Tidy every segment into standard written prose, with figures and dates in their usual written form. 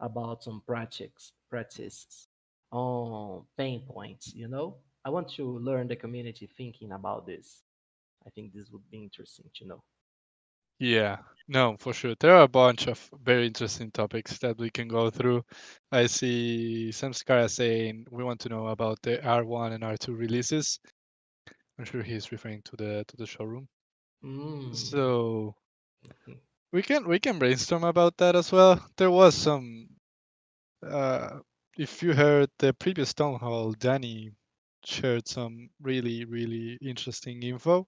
about some practices on pain points. I want to learn the community thinking about this. I think this would be interesting to know. Yeah, no, for sure. There are a bunch of very interesting topics that we can go through. I see Samskara saying we want to know about the R1 and R2 releases. I'm sure he's referring to the showroom. Mm. So we can brainstorm about that as well. There was some uh if you heard the previous town hall, Danny shared some really interesting info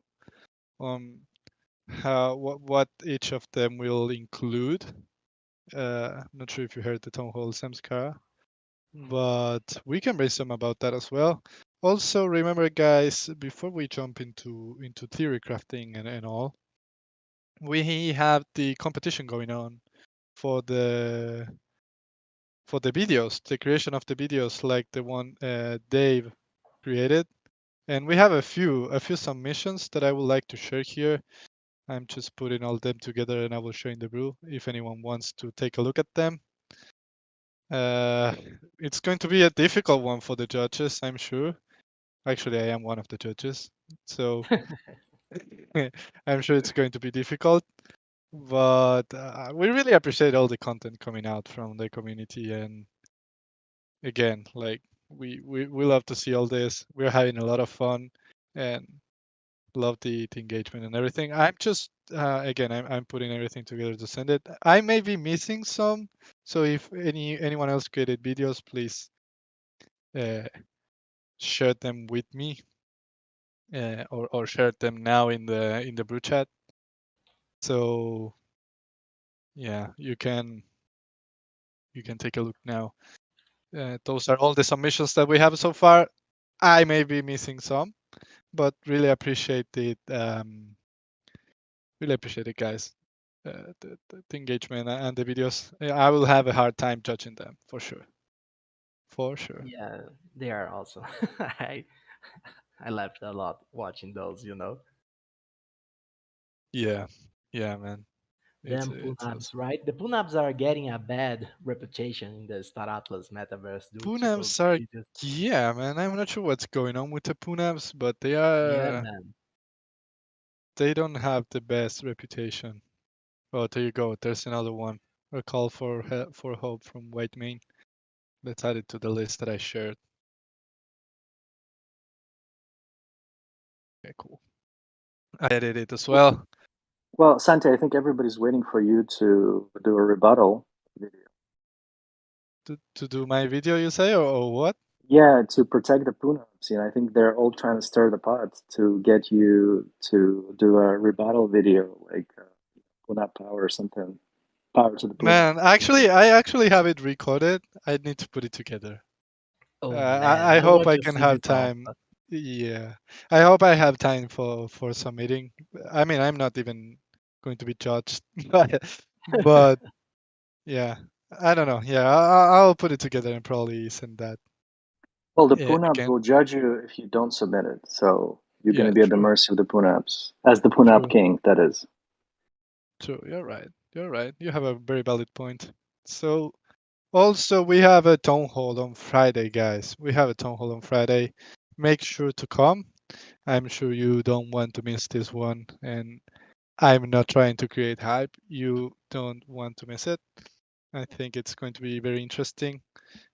on how what each of them will include. Not sure if you heard the town hall, Samskara, but we can brainstorm about that as well. Also, remember, guys, before we jump into theory crafting and all, we have the competition going on for the videos, the creation of the videos, like the one Dave created, and we have a few submissions that I would like to share here. I'm just putting all them together, and I will share in the brew if anyone wants to take a look at them. Uh, it's going to be a difficult one for the judges, I'm sure. Actually, I am one of the judges, so I'm sure it's going to be difficult. But we really appreciate all the content coming out from the community, and again, like we love to see all this. We're having a lot of fun, and love the engagement and everything. I'm just again, I'm putting everything together to send it. I may be missing some, so if anyone else created videos, please uh, share them with me, or share them now in the brew chat. So yeah, you can take a look now. Those are all the submissions that we have so far. I may be missing some, but really appreciate it. Really appreciate it, guys. The engagement and the videos. I will have a hard time judging them for sure. For sure. Yeah, they are also. I I laughed a lot watching those. Yeah. Yeah, man. It's Them it's punabs, awesome. right? The punabs are getting a bad reputation in the Star Atlas metaverse due to those Punams are, videos. yeah, man. I'm not sure what's going on with the Punams, but Yeah, man. they don't have the best reputation. Oh, there you go. There's another one. A call for hope from White Main. Let's add it to the list that I shared. Okay, cool. I added it as well. Well, Santi, I think everybody's waiting for you to do a rebuttal video. To do my video, you say, or what? Yeah, to protect the Punops. I think they're all trying to stir the pot to get you to do a rebuttal video, like Punap Power or something. Power to the Punops. Man, actually, I actually have it recorded. I need to put it together. Oh man, I I hope want I to can see have this time. also. Yeah, I hope I have time for submitting. I mean, I'm not even going to be judged, but yeah, I don't know. Yeah, I'll put it together and probably send that Well, the Punops again. will judge you if you don't submit it. So you're going Yeah, to be at the true, mercy of the Punops, as the Punop true, King, that is. true. You're right. You're right. You have a very valid point. So also we have a town hall on Friday, guys. We have a town hall on Friday. Make sure to come. I'm sure you don't want to miss this one, and I'm not trying to create hype. You don't want to miss it. I think it's going to be very interesting,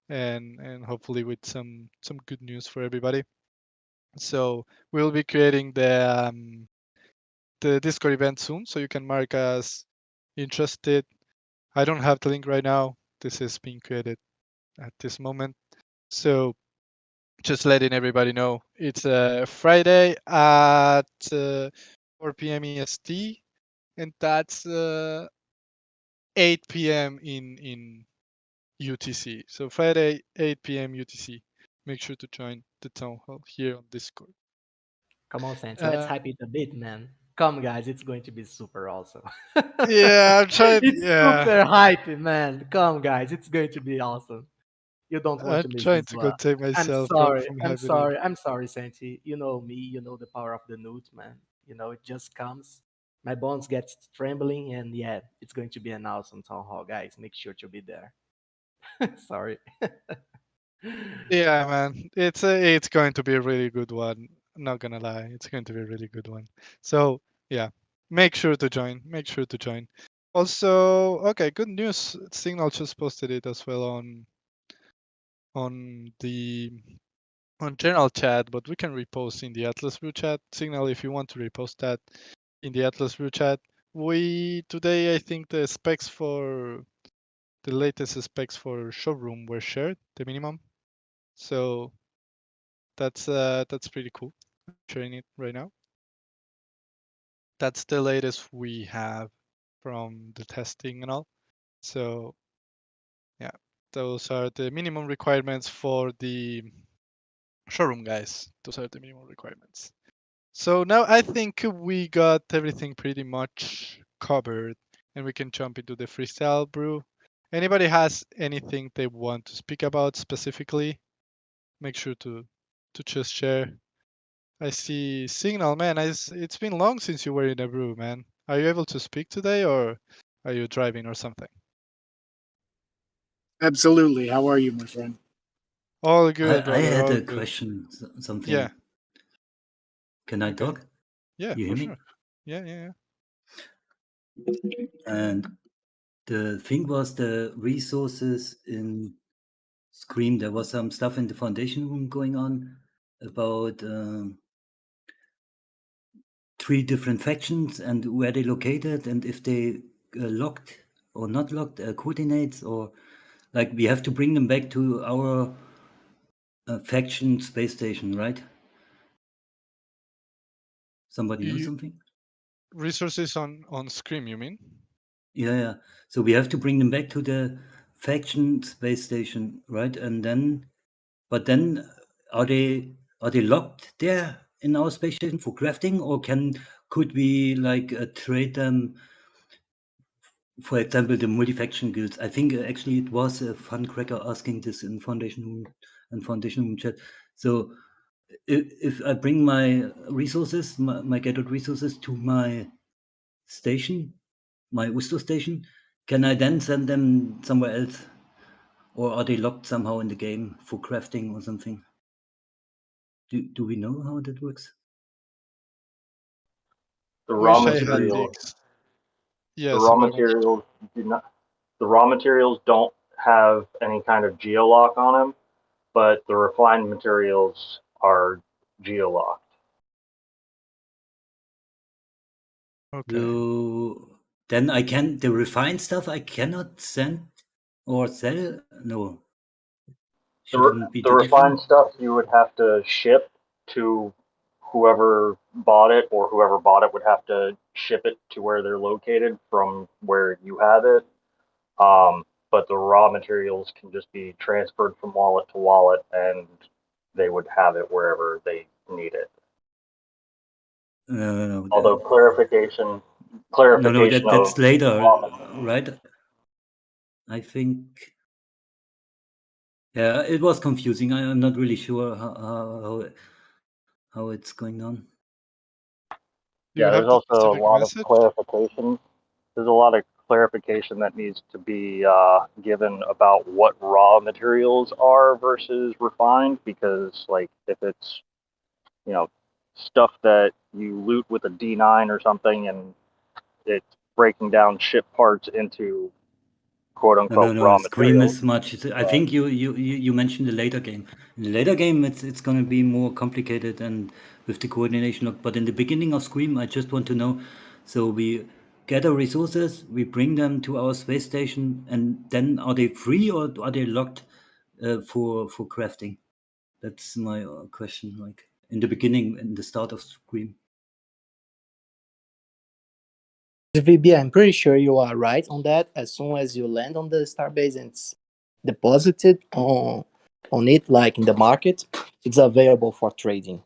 and hopefully with some good news for everybody. So we'll be creating the Discord event soon, so you can mark as interested. I don't have the link right now. This is being created at this moment. So just letting everybody know, it's Friday at 4 p.m. EST, and that's 8 p.m. in UTC. So Friday, 8 p.m. UTC. Make sure to join the town hall here on Discord. Come on, Santi, let's Uh, hype it a bit, man. Come, guys, it's going to be super awesome. yeah, I'm trying. It's Yeah, super hype, man. Come, guys, it's going to be awesome. You don't want I'm to miss trying this to one. contain I'm myself sorry. from I'm having it. sorry. I'm sorry, Santi. You know me. You know the power of the newt, man. It just comes. My bones get trembling, and yeah, it's going to be an awesome town hall, guys. Make sure to be there. Sorry. Yeah, man, it's going to be a really good one. Not gonna lie, it's going to be a really good one. So yeah, make sure to join. Make sure to join. Also, okay, good news. Signal just posted it as well on the on general chat, but we can repost in the Atlas Brew chat. Signal if you want to repost that in the Atlas Brew chat. We today I think the latest specs for showroom were shared, the minimum. So that's pretty cool. I'm sharing it right now. That's the latest we have from the testing and all. So yeah, those are the minimum requirements for the showroom guys. Those are the minimum requirements. So now I think we got everything pretty much covered and we can jump into the freestyle brew. Anybody has anything they want to speak about specifically? Make sure to just share. I see Signal, man. It's been long since you were in a brew, man. Are you able to speak today or are you driving or something? Absolutely. How are you, my friend? All good, I brother. had All a good. question, Yeah. something. Can I Okay. talk? Yeah, You for hear me? sure. Yeah. And the thing was the resources in Scream. There was some stuff in the foundation room going on about 3 different factions and where they located and if they locked or not locked coordinates, or like we have to bring them back to our faction space station, right? Somebody know You something? resources on Scream, you mean? Yeah. So we have to bring them back to the faction space station, right? And then, but then, are they locked there in our space station for crafting, or could we like trade them? For example, the multi-faction guilds. I think actually it was a fun cracker asking this in Foundation Room and Foundation Room chat. So if I bring my resources, my gathered resources to my station, my Usto station, can I then send them somewhere else? Or are they locked somehow in the game for crafting or something? Do we know how that works? The raw Wish I had the material, the yeah, raw somebody wants to. materials do not, the raw materials don't have any kind of geolock on them, but the refined materials are geolocked. Okay. So then the refined stuff I cannot send or sell? No, shouldn't be The too different. refined stuff you would have to ship to whoever bought it, or whoever bought it would have to ship it to where they're located from where you have it. But the raw materials can just be transferred from wallet to wallet, and they would have it wherever they need it. No, Although no, clarification that's of later, raw materials. right? I think, yeah, it was confusing. I'm not really sure how it's going on. Do you Yeah, there's have the also a specific lot of message? clarification. There's a lot of clarification that needs to be given about what raw materials are versus refined, because like if it's, you know, stuff that you loot with a D9 or something, and it's breaking down ship parts into quote unquote No. raw Scream materials. is much. I think you mentioned the later game. In the later game, it's going to be more complicated and with the coordination lock. But in the beginning of Scream, I just want to know. So we gather resources, we bring them to our space station, and then are they free or are they locked for crafting? That's my question. Like in the beginning, in the start of Scream. VB, I'm pretty sure you are right on that. As soon as you land on the starbase and it's deposited on it, like in the market, it's available for trading.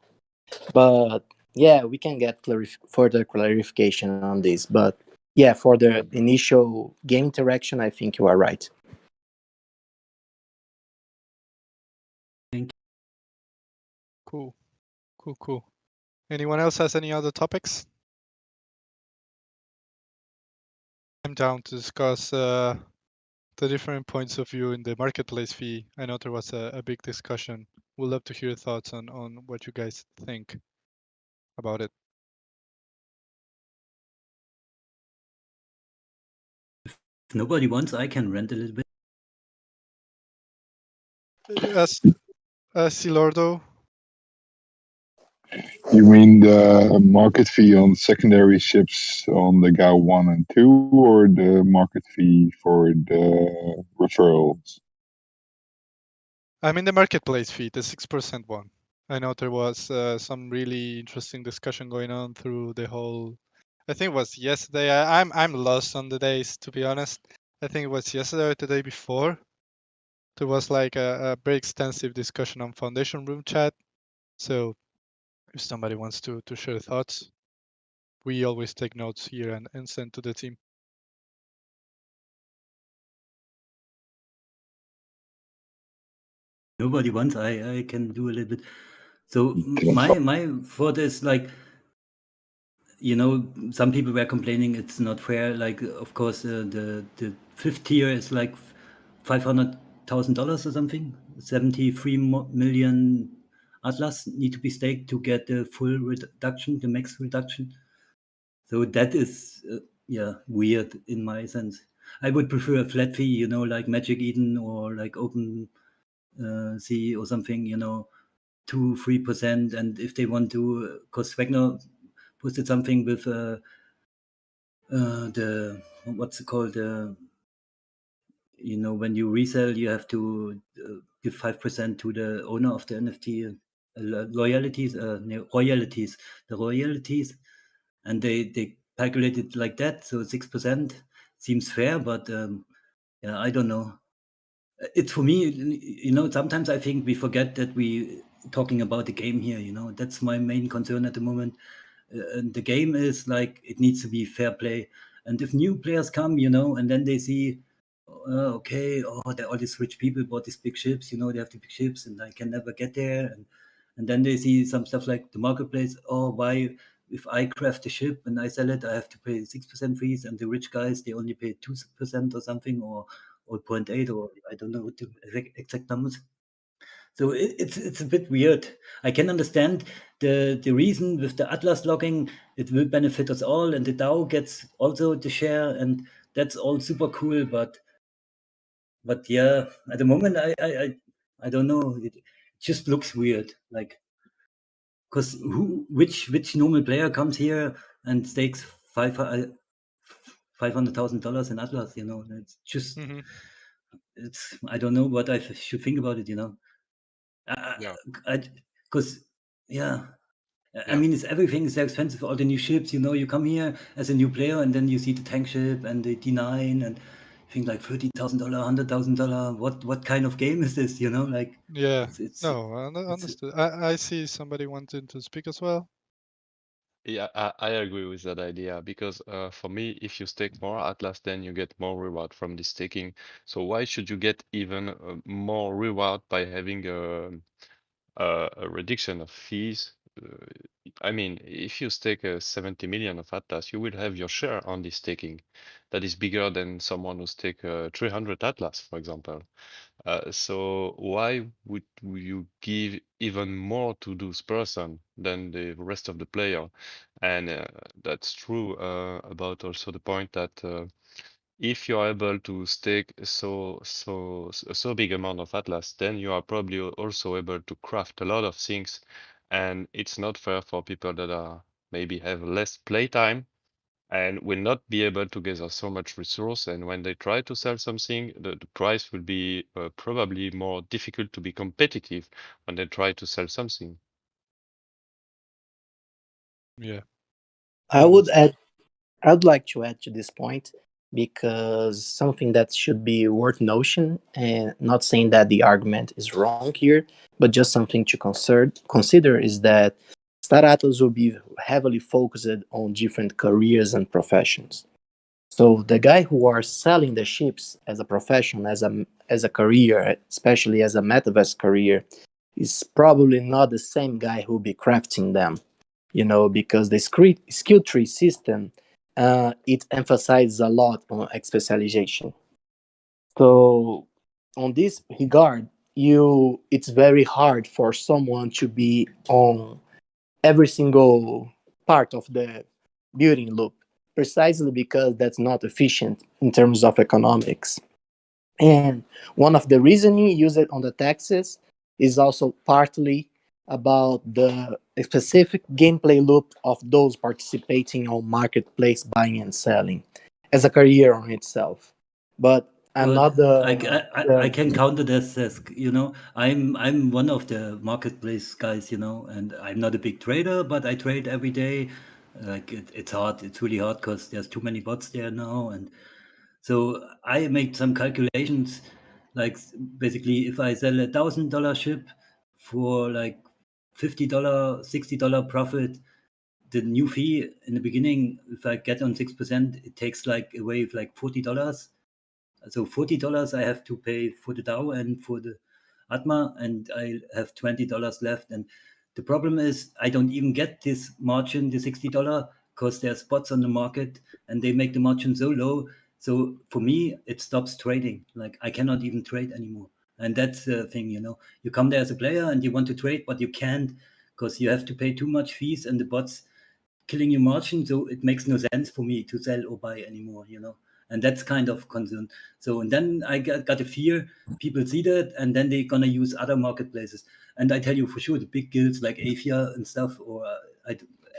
But yeah, we can get further clarification on this. But yeah, for the initial game interaction, I think you are right. Thank Cool. Anyone else has any other topics? I'm down to discuss the different points of view in the marketplace fee. I know there was a big discussion. We'd love to hear your thoughts on what you guys think about it. If nobody wants, I can rent a little bit. As Silordo, You mean the market fee on secondary ships on the GAU 1 and 2, or the market fee for the referrals? I mean the marketplace fee, the 6% one. I know there was some really interesting discussion going on through the whole. I think it was yesterday. I'm lost on the days, to be honest. I think it was yesterday or the day before. There was like a very extensive discussion on Foundation Room chat. So if somebody wants to share thoughts, we always take notes here and send to the team. Nobody wants, I can do a little bit. So That's my thought is like, you know, some people were complaining it's not fair. Like, of course, the fifth tier is like $500,000 or something. 73 million Atlas need to be staked to get the full reduction, the max reduction. So that is, yeah, weird in my sense. I would prefer a flat fee, you know, like Magic Eden or like Open Sea or something, you know, 2-3%. And if they want to, because Wagner posted something with the, what's it called? You know, when you resell, you have to give 5% to the owner of the NFT. Loyalties, no, royalties, the royalties, and they calculate it like that. So 6% seems fair, but yeah, I don't know. It's for me, you know, sometimes I think we forget that we talking about the game here. You know, that's my main concern at the moment. And the game is like it needs to be fair play. And if new players come, you know, and then they see, okay, oh, there all these rich people bought these big ships, you know, they have the big ships, and I can never get there. And then they see some stuff like the marketplace. Oh, why? If I craft a ship and I sell it, I have to pay 6% fees, and the rich guys they only pay 2% or something, or 0.8, or I don't know what the exact numbers. So it's a bit weird. I can understand the reason with the Atlas logging, it will benefit us all, and the DAO gets also the share, and that's all super cool. But yeah, at the moment, I don't know. It just looks weird, like because which normal player comes here and stakes $500,000 in Atlas? You know, it's just Mm-hmm. it's I don't know what I should think about it. You know. Yeah, Because yeah, I yeah, mean, it's everything is so expensive. All the new ships, you know, you come here as a new player, and then you see the tank ship and the D9, and you think like $30,000, $100,000. What kind of game is this? You know, like Yeah. it's No, it's understood. I see somebody wanting to speak as well. yeah. I agree with that idea because for me, if you stake more Atlas, then you get more reward from the staking. So why should you get even more reward by having a reduction of fees? I mean, if you stake 70 million of Atlas, you will have your share on the staking that is bigger than someone who stake 300 Atlas, for example. So why would you give even more to those person than the rest of the player? And that's true about also the point that if you are able to stake so big amount of Atlas, then you are probably also able to craft a lot of things, and it's not fair for people that are maybe have less playtime and will not be able to gather so much resource. And when they try to sell something, the price will be probably more difficult to be competitive when they try to sell something. Yeah. I would add I'd like to add to this point because something that should be worth notion, and not saying that the argument is wrong here, but just something to consider is that startups will be heavily focused on different careers and professions. So the guy who are selling the ships as a profession, as a career, especially as a metaverse career, is probably not the same guy who will be crafting them, because the skill tree system, it emphasizes a lot on specialization. So on this regard, it's very hard for someone to be on every single part of the building loop, precisely because that's not efficient in terms of economics. And one of the reasoning used on the taxes is also partly about the specific gameplay loop of those participating on marketplace buying and selling as a career on itself. But I'm But not I the can counter this, you know, I'm one of the marketplace guys, you know, and I'm not a big trader, but I trade every day. Like it's hard, it's really hard because there's too many bots there now, and so I made some calculations, like basically if I sell $1,000 ship for like $50, $60 profit, the new fee in the beginning, if I get on 6%, it takes like away with like $40. So $40 I have to pay for the DAO and for the Atma, and I have $20 left. And the problem is I don't even get this margin, the $60, because there are spots on the market and they make the margin so low. So for me, it stops trading. Like I cannot even trade anymore. And that's the thing, you know. You come there as a player and you want to trade, but you can't because you have to pay too much fees and the bots killing your margin. So it makes no sense for me to sell or buy anymore, you know. And that's kind of concern. So and then I got a fear people see that and then they're gonna use other marketplaces. And I tell you for sure, the big guilds like Avia and stuff, or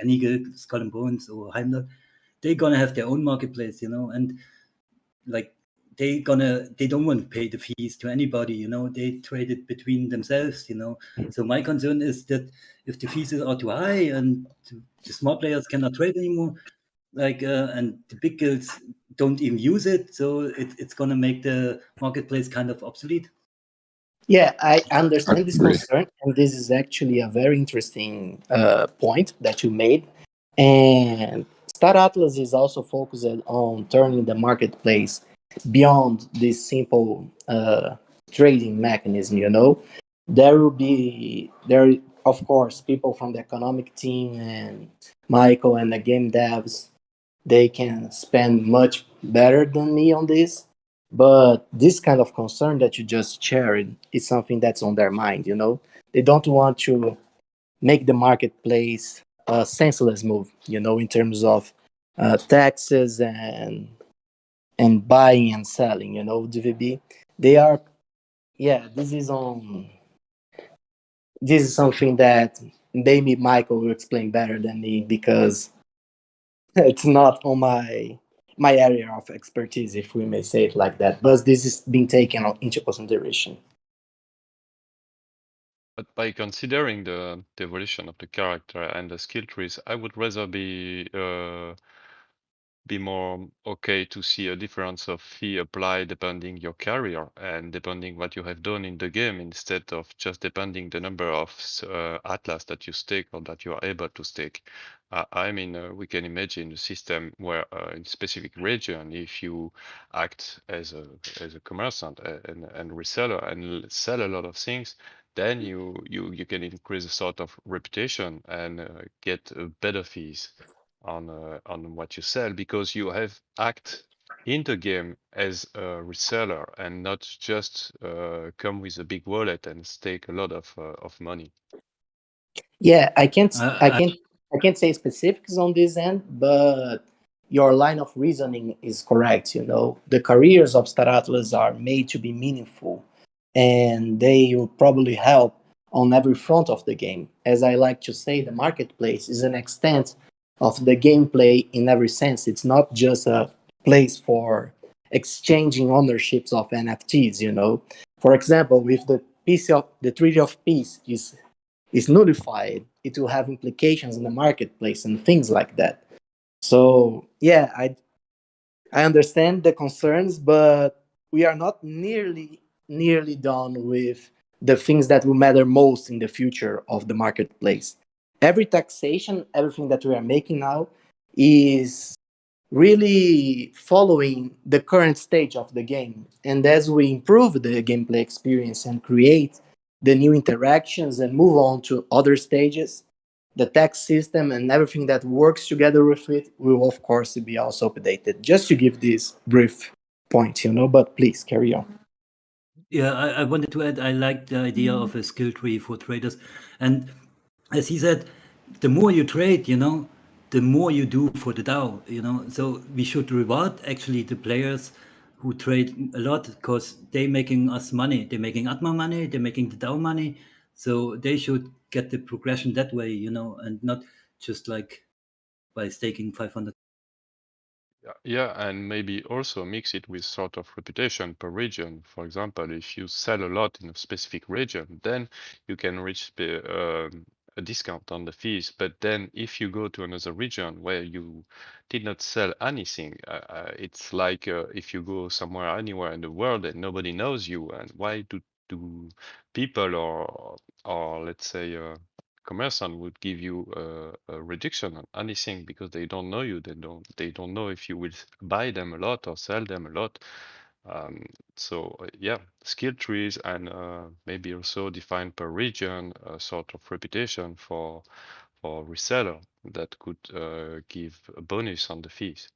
any guild, Skull and Bones or Heimdall, they're gonna have their own marketplace, you know. And like they don't want to pay the fees to anybody, you know. They trade it between themselves, you know. So my concern is that if the fees are too high and the small players cannot trade anymore, like and the big guilds don't even use it, so it's gonna make the marketplace kind of obsolete. Yeah, I I understand this agree. concern, and this is actually a very interesting point that you made. And Star Atlas is also focused on turning the marketplace beyond this simple trading mechanism. You know, there, of course, people from the economic team and Michael and the game devs, they can spend much better than me on this. But this kind of concern that you just shared is something that's on their mind, you know? They don't want to make the marketplace a senseless move, you know, in terms of taxes and buying and selling, you know, DVB. They are, yeah, this is something that maybe Michael will explain better than me because it's not on my area of expertise, if we may say it like that. But this is being taken into consideration. But by considering the evolution of the character and the skill trees, I would rather be more okay to see a difference of fee applied depending your career and depending what you have done in the game instead of just depending the number of atlas that you stake or that you are able to stake. I mean, we can imagine a system where in specific region, if you act as a commerçant and reseller and sell a lot of things, then you can increase a sort of reputation and get better fees on what you sell because you have act in the game as a reseller and not just come with a big wallet and stake a lot of money. Yeah, I, I can't say specifics on this end, but your line of reasoning is correct. You know, the careers of Star Atlas are made to be meaningful, and they will probably help on every front of the game. As I like to say, the marketplace is an extent of the gameplay in every sense. It's not just a place for exchanging ownerships of NFTs. You know, for example, if the Treaty of Peace is nullified, it will have implications in the marketplace and things like that. So yeah, I understand the concerns, but we are not nearly done with the things that will matter most in the future of the marketplace. Every taxation, everything that we are making now is really following the current stage of the game. And as we improve the gameplay experience and create the new interactions and move on to other stages, the tax system and everything that works together with it will, of course, be also updated. Just to give this brief point, but please carry on. Yeah, I wanted to add, I like the idea of a skill tree for traders. And as he said, the more you trade, the more you do for the DAO, So we should reward actually the players who trade a lot because they're making us money. They're making Atma money, they're making the DAO money. So they should get the progression that way, and not just like by staking 500. Yeah, and maybe also mix it with sort of reputation per region. For example, if you sell a lot in a specific region, then you can reach a discount on the fees. But then if you go to another region where you did not sell anything, it's like if you go somewhere anywhere in the world and nobody knows you, and why do people or let's say commerçant would give you a reduction on anything because they don't know you. They don't know if you will buy them a lot or sell them a lot. Yeah, skill trees and maybe also define per region a sort of reputation for reseller that could give a bonus on the fees.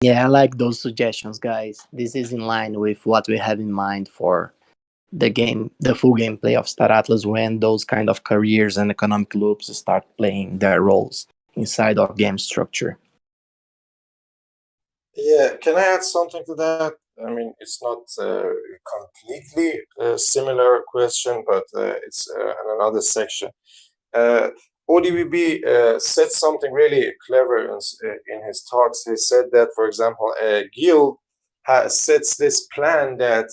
Yeah, I like those suggestions, guys. This is in line with what we have in mind for the full gameplay of Star Atlas when those kind of careers and economic loops start playing their roles inside of game structure. Yeah, can I add something to that? I mean, it's not completely similar question, but it's in another section. Uh, ODBB said something really clever in his talks. He said that, for example, a guild sets this plan that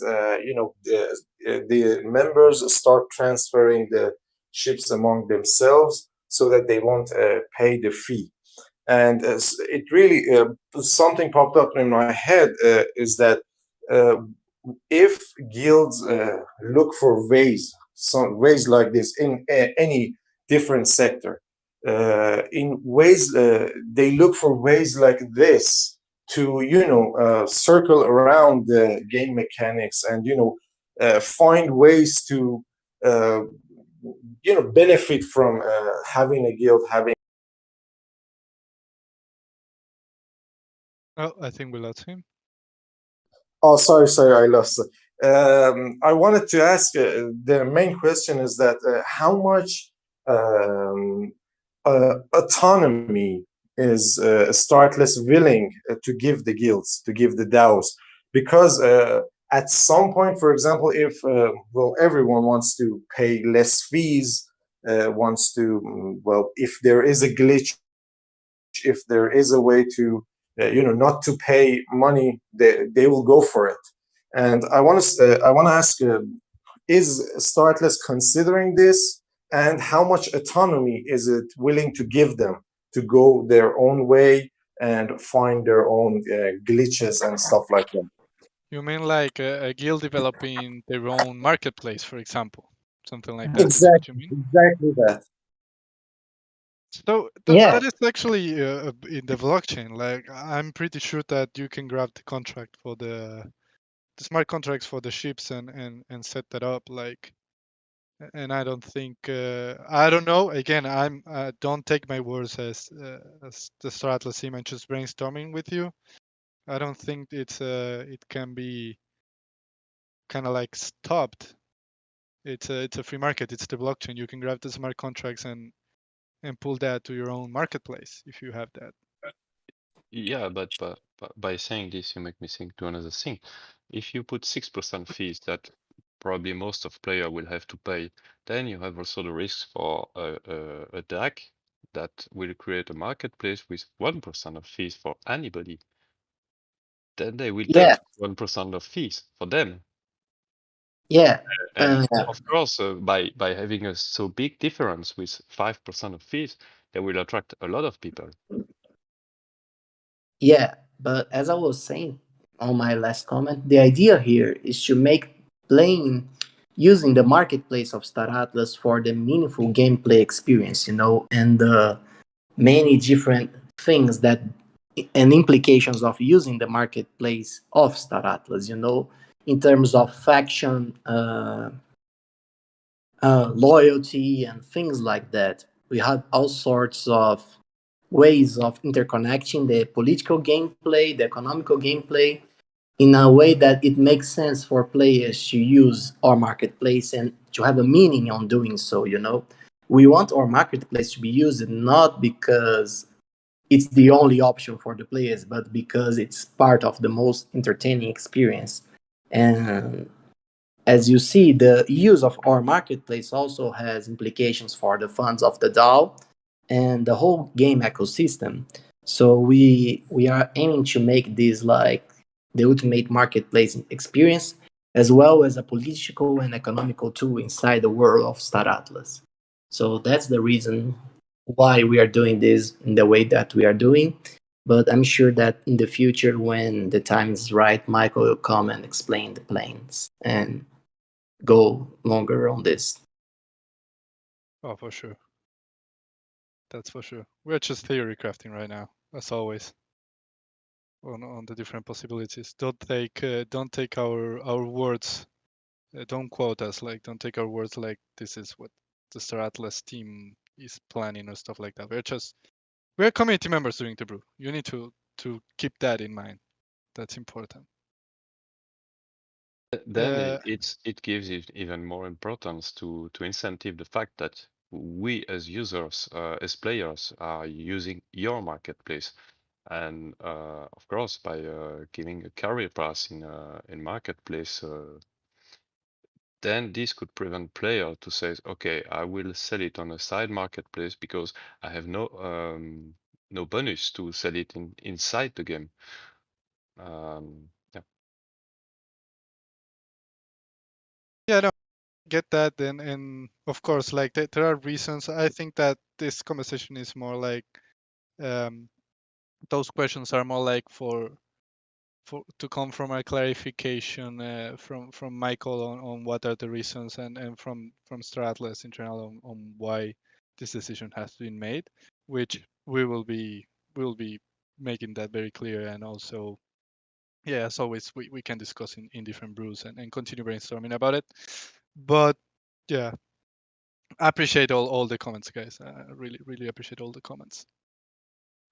the members start transferring the ships among themselves so that they won't pay the fee. And it really something popped up in my head is that uh, if guilds look for some ways like this in any different sector, in ways they look for ways like this to circle around the game mechanics and find ways to uh, benefit from having a guild, having. Oh, I think we lost him. Oh, sorry, I lost it. I wanted to ask the main question is that how much autonomy is Startless willing to give the guilds, to give the DAOs? Because at some point, for example, if everyone wants to pay less fees, wants to, if there is a glitch, if there is a way to not to pay money, they will go for it. And I want to ask, is Startless considering this, and how much autonomy is it willing to give them to go their own way and find their own glitches and stuff like that? You mean like a guild developing their own marketplace, for example? Something like that. Exactly, Is what you mean? exactly that. So Yeah. that is actually in the blockchain. Like I'm pretty sure that you can grab the contract for the smart contracts for the ships and set that up. Like, and I don't think I don't know. Again, I'm don't take my words as the Stratlas team. I'm just brainstorming with you. I don't think it can be kind of like stopped. It's a free market. It's the blockchain. You can grab the smart contracts and pull that to your own marketplace if you have that. Yeah, but by saying this, you make me think to another thing. If you put 6% fees that probably most of player will have to pay, then you have also the risk for a DAC that will create a marketplace with 1% of fees for anybody. Then they will Yeah. take 1% of fees for them. Yeah. And of course, by having a so big difference with 5% of fees, they will attract a lot of people. Yeah, but as I was saying on my last comment, the idea here is to make playing using the marketplace of Star Atlas for the meaningful gameplay experience, and the many different things that and implications of using the marketplace of Star Atlas, in terms of faction, loyalty, and things like that. We have all sorts of ways of interconnecting the political gameplay, the economical gameplay, in a way that it makes sense for players to use our marketplace and to have a meaning on doing so. We want our marketplace to be used not because it's the only option for the players, but because it's part of the most entertaining experience. And as you see, the use of our marketplace also has implications for the funds of the DAO and the whole game ecosystem. So we are aiming to make this like the ultimate marketplace experience, as well as a political and economical tool inside the world of Star Atlas. So that's the reason why we are doing this in the way that we are doing. But I'm sure that in the future, when the time is right, Michael will come and explain the plans and go longer on this. Oh, for sure. That's for sure. We're just theory crafting right now, as always, on the different possibilities. Don't take our words. Don't quote us. Like, don't take our words like this is what the Star Atlas team is planning or stuff like that. We're community members doing the brew. You need to keep that in mind. That's important. Then Uh, it gives it even more importance to incentive the fact that we as users, as players, are using your marketplace, and of course by giving a career pass in marketplace, then this could prevent player to say, okay, I will sell it on a side marketplace because I have no bonus to sell it inside the game. Yeah. yeah, no, get that, and of course, like there are reasons. I think that this conversation is more like um, those questions are more like for to come from a clarification from Michael on what are the reasons and from Stratlas in general on why this decision has been made, which we will be making that very clear. And also, yeah, as always, we can discuss in different brews and continue brainstorming about it. But yeah, I appreciate all the comments, guys. I really appreciate all the comments.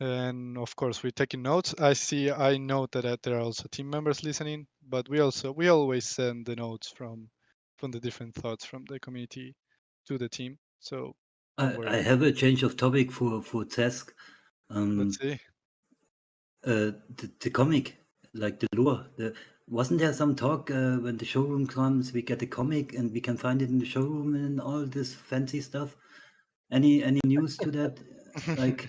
And of course, we're taking notes. I know that there are also team members listening, but we always send the notes from the different thoughts from the community to the team. So don't worry I about have a change of topic for Task. it. Let's see. The comic, like the lore. Wasn't there some talk when the showroom comes, we get a comic and we can find it in the showroom and all this fancy stuff? Any news to that? Like,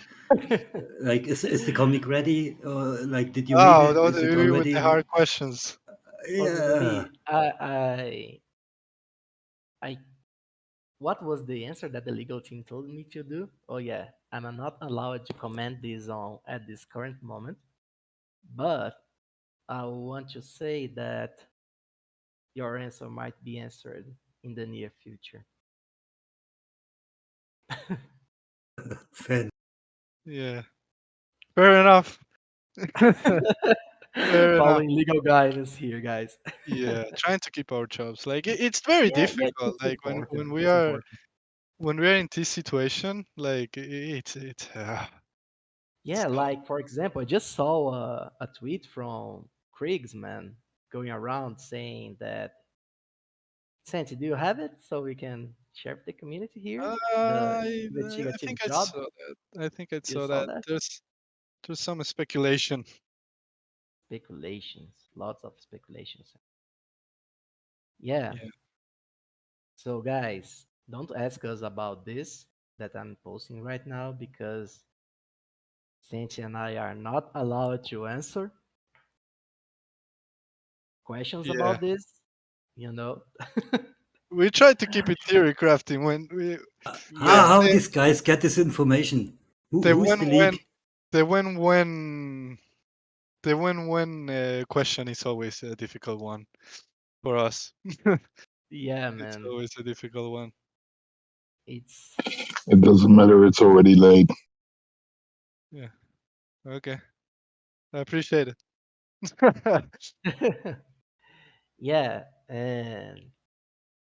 is the comic ready? Or like, did you read Oh, it? those Is it are with the already? hard questions. Yeah. Honestly, I what was the answer that the legal team told me to do? Oh yeah, I'm not allowed to comment this on at this current moment, but I want to say that your answer might be answered in the near future. Fan. Yeah, fair enough. Fair enough. Following legal guidance here, guys. Yeah, trying to keep our jobs. Like it's very Yeah, yeah, difficult. it's Like important. It's important. when we are in this situation, like it's Yeah, so. like for example, I just saw a tweet from Kriegs, man, going around saying that, Santi, do you have it so we can share with the community here the I investigative think I job? saw that. I think I You saw saw that. that? There's some speculation. Speculations, lots of speculations. Yeah. Yeah. So guys, don't ask us about this that I'm posting right now because Santi and I are not allowed to answer questions Yeah. about this. You know. We tried to keep it theory crafting when Yeah. How the these guys get this information? the Who's the leak? the when question is always a difficult one for us. Yeah, It's man. always a difficult one. It's It doesn't matter. It's already late. Yeah. Okay. I appreciate it. yeah, and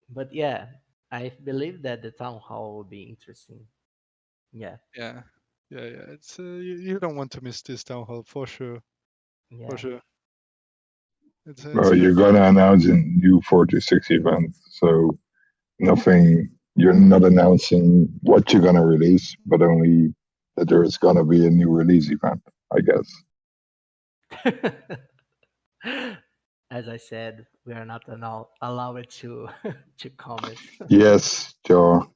but yeah, I believe that the town hall will be interesting. Yeah. Yeah. Yeah, it's you don't want to miss this town hall for sure, Yeah. for sure. It's Well, a good you're one. gonna announce a new 426 event, so nothing. You're not announcing what you're gonna release, but only that there is gonna be a new release event, I guess. As I said, we are not allowed to to comment. Yes, Joe.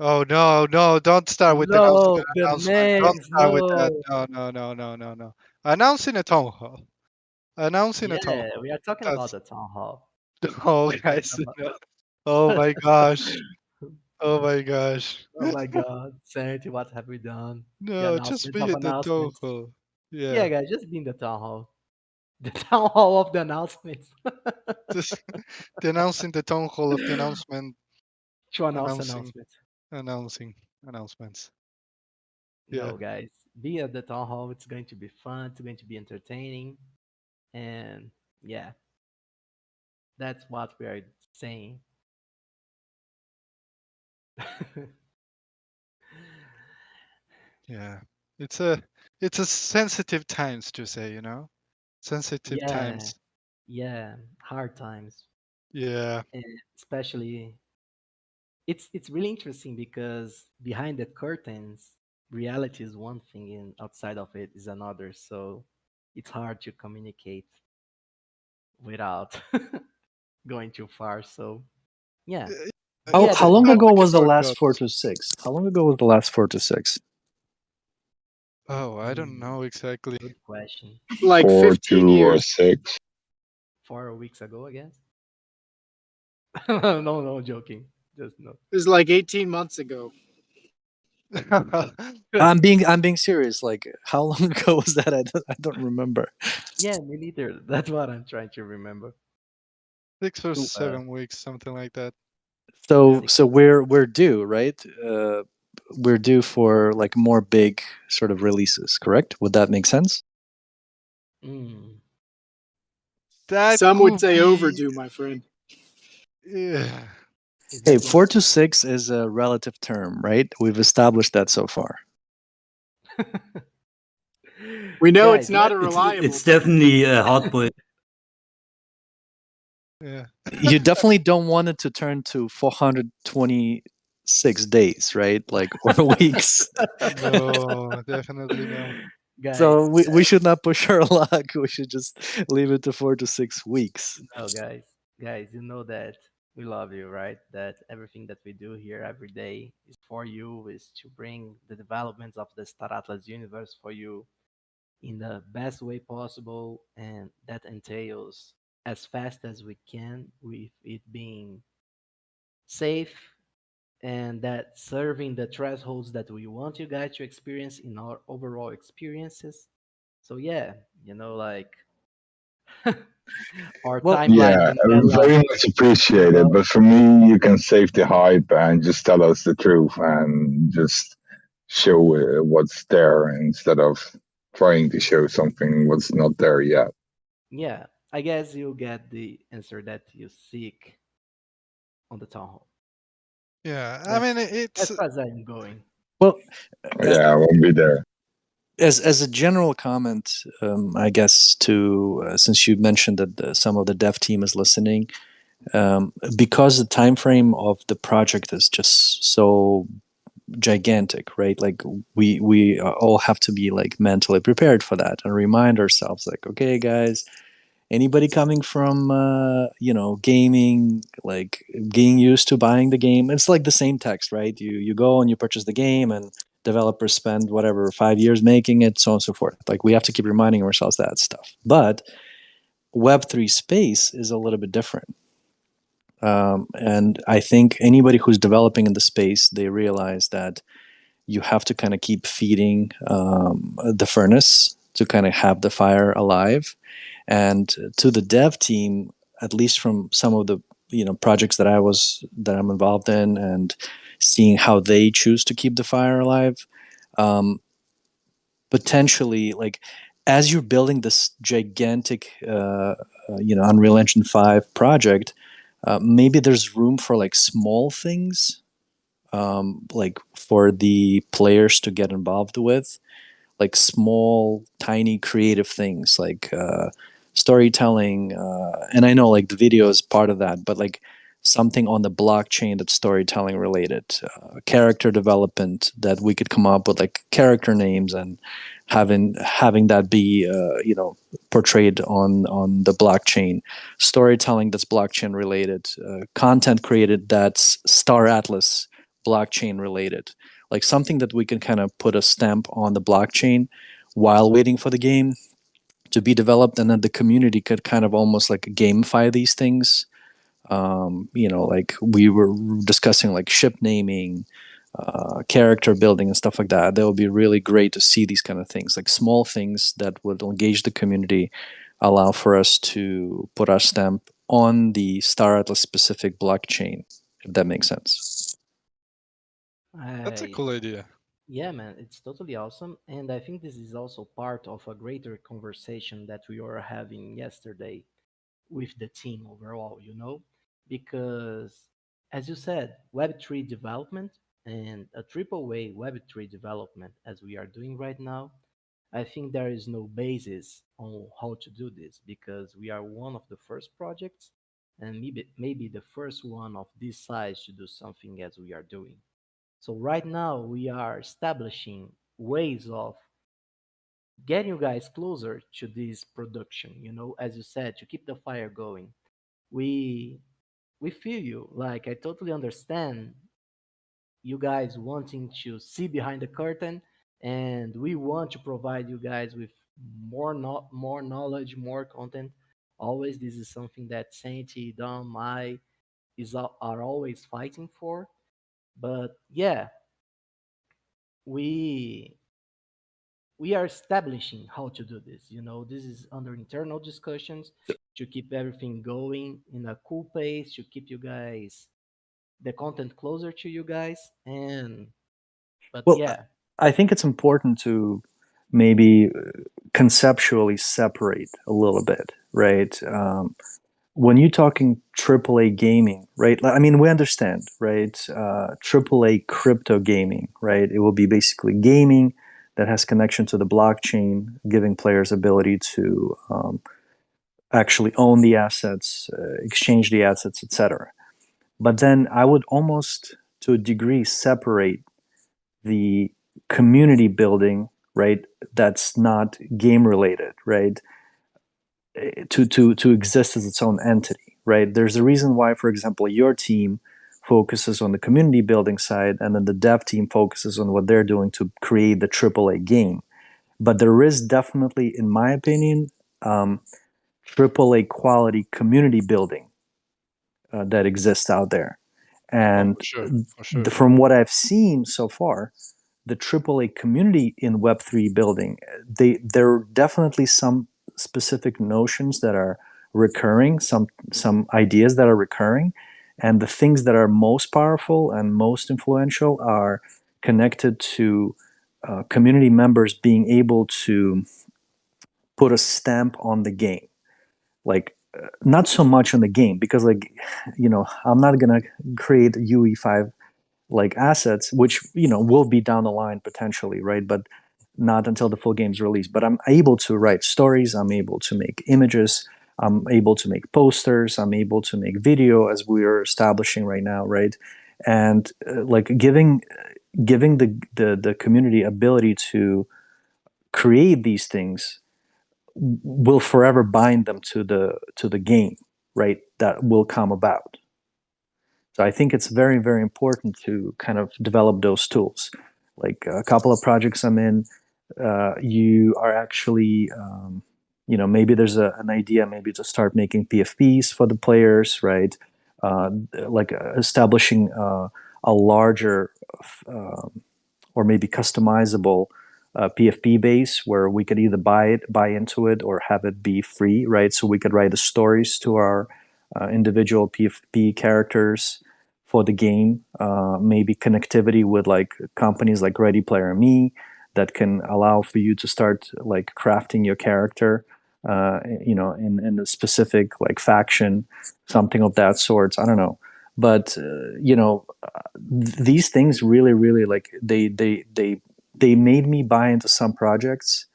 Oh no, no! Don't start with announcing No, an the announcement. Don't names, start with that. no. No, no, no, no, no, no. Announcing a town hall. Announcing a town Yeah, hall. we are talking about That's the town hall. oh We're talking guys. about. No. Oh my gosh. Oh my gosh. Oh my God, Sanity, what have we done? The No, just announcement of be at the town announcements. hall. Yeah, Yeah. guys, just be in the town hall. The town hall of the announcements. Just the announcing the town hall of the announcement. To announce Announcing announcements. announcing announcements. Yeah. No, guys, be at the town hall. It's going to be fun. It's going to be entertaining, and yeah, that's what we are saying. Yeah. It's a it's a sensitive times to say, you know? Sensitive Yeah, times. yeah, hard times, Yeah. and especially it's really interesting because behind the curtains, reality is one thing, and outside of it is another. So it's hard to communicate without going too far. So yeah, be How at It's the how it's long town hard ago to hall. keep was the our last four thoughts. to six? How long ago was the last 4 to 6? Oh, I don't Hmm, know exactly. good question. Like Or 15 two or years. 6. 4 weeks ago, I guess. No, no, joking. Just no. It was like 18 months ago. I'm being serious. Like, how long ago was that? I don't remember. Yeah, me neither. That's what I'm trying to remember. 6 or Uh, 7 weeks, something like that. So Yeah. six. so we're due, right? We're due for like more big sort of releases, correct? Would that make sense? Mm, That Some would could say be overdue, my friend. yeah. is Hey, that what? 4 to 6 is a relative term, right? We've established that so far. We know it's Guys, not let a reliable It's term. definitely a hard boiled. Yeah. You definitely don't want it to turn to 426 days, right? Like, or weeks. No, definitely no. So guys, we should not push our luck. We should just leave it to 4 to 6 weeks. no, guys, you know that we love you, right? That everything that we do here every day is for you, is to bring the developments of the Star Atlas universe for you in the best way possible, and that entails as fast as we can, with it being safe, and that serving the thresholds that we want you guys to experience in our overall experiences. So yeah, like our Well, timeline Yeah, in Bella very much appreciated. developed. But for me, you can save the hype and just tell us the truth and just show what's there instead of trying to show something what's not there yet. Yeah, I guess you'll get the answer that you seek on the town hall. Yeah. I That's mean it's as far as I'm going. well, uh, Yeah, I won't be there. as a general comment, I guess to since you mentioned that some of the dev team is listening, because the time frame of the project is just so gigantic, right? Like we all have to be like mentally prepared for that and remind ourselves, like, okay, guys, anybody coming from gaming, like getting used to buying the game, it's like the same text, right? You go and you purchase the game, and developers spend whatever 5 years making it, so on and so forth. Like, we have to keep reminding ourselves that stuff. But Web3 space is a little bit different. And I think anybody who's developing in the space, they realize that you have to kind of keep feeding the furnace to kind of have the fire alive. And to the dev team, at least from some of the projects that I'm involved in, and seeing how they choose to keep the fire alive, um, potentially, like, as you're building this gigantic Unreal Engine 5 project, maybe there's room for like small things like for the players to get involved with, like small, tiny, creative things like storytelling. And I know like the video is part of that, but like something on the blockchain that's storytelling related, character development that we could come up with like character names and having that be portrayed on the blockchain, storytelling that's blockchain related, content created that's Star Atlas blockchain related, like something that we can kind of put a stamp on the blockchain while waiting for the game to be developed, and then the community could kind of almost like gamify these things. Like we were discussing like ship naming, character building and stuff like that. That would be really great to see these kind of things, like small things that would engage the community, allow for us to put our stamp on the Star Atlas specific blockchain, if that makes sense. That's a I cool idea. Yeah, man, it's totally awesome. And I think this is also part of a greater conversation that we were having yesterday with the team overall, Because, as you said, Web3 development and a triple A Web3 development, as we are doing right now, I think there is no basis on how to do this because we are one of the first projects and maybe the first one of this size to do something as we are doing. So right now we are establishing ways of getting you guys closer to this production, as you said, to keep the fire going. We we feel you. Like I totally understand you guys wanting to see behind the curtain and we want to provide you guys with more knowledge, more content. Always this is something that Santi, Dom, I are always fighting for. But yeah, we we are establishing how to do this. This is under internal discussions to keep everything going in a cool pace, to keep you guys the content closer to you guys. And but Well, yeah, I think it's important to maybe conceptually separate a little bit, right? When you're talking AAA gaming, right? I mean, we understand, right? AAA crypto gaming, right? It will be basically gaming that has connection to the blockchain, giving players ability to actually own the assets, exchange the assets, etc. But then I would almost, to a degree, separate the community building, right? That's not game related, right? To exist as its own entity, right? There's a reason why, for example, your team focuses on the community building side, and then the dev team focuses on what they're doing to create the AAA game. But there is definitely, in my opinion, um, AAA quality community building that exists out there. Oh, And for sure, for sure. from what I've seen so far, the AAA community in Web3 building, there are definitely some specific notions that are recurring, some ideas that are recurring, and the things that are most powerful and most influential are connected to community members being able to put a stamp on the game. Like not so much on the game because I'm not gonna create UE5 like assets, which will be down the line potentially, right? But not until the full game's released. But I'm able to write stories. I'm able to make images. I'm able to make posters. I'm able to make video, as we are establishing right now, right? And like giving the community ability to create these things will forever bind them to the game, right? That will come about. So I think it's very, very important to kind of develop those tools. Like a couple of projects I'm in, you are actually, maybe there's an idea maybe to start making PFPs for the players, right? Like establishing a larger or maybe customizable PFP base where we could either buy into it, or have it be free, right? So we could write the stories to our individual PFP characters for the game. Maybe connectivity with like companies like Ready Player Me that can allow for you to start like crafting your character, in a specific like faction, something of that sort. I don't know. But these things really like they made me buy into some projects,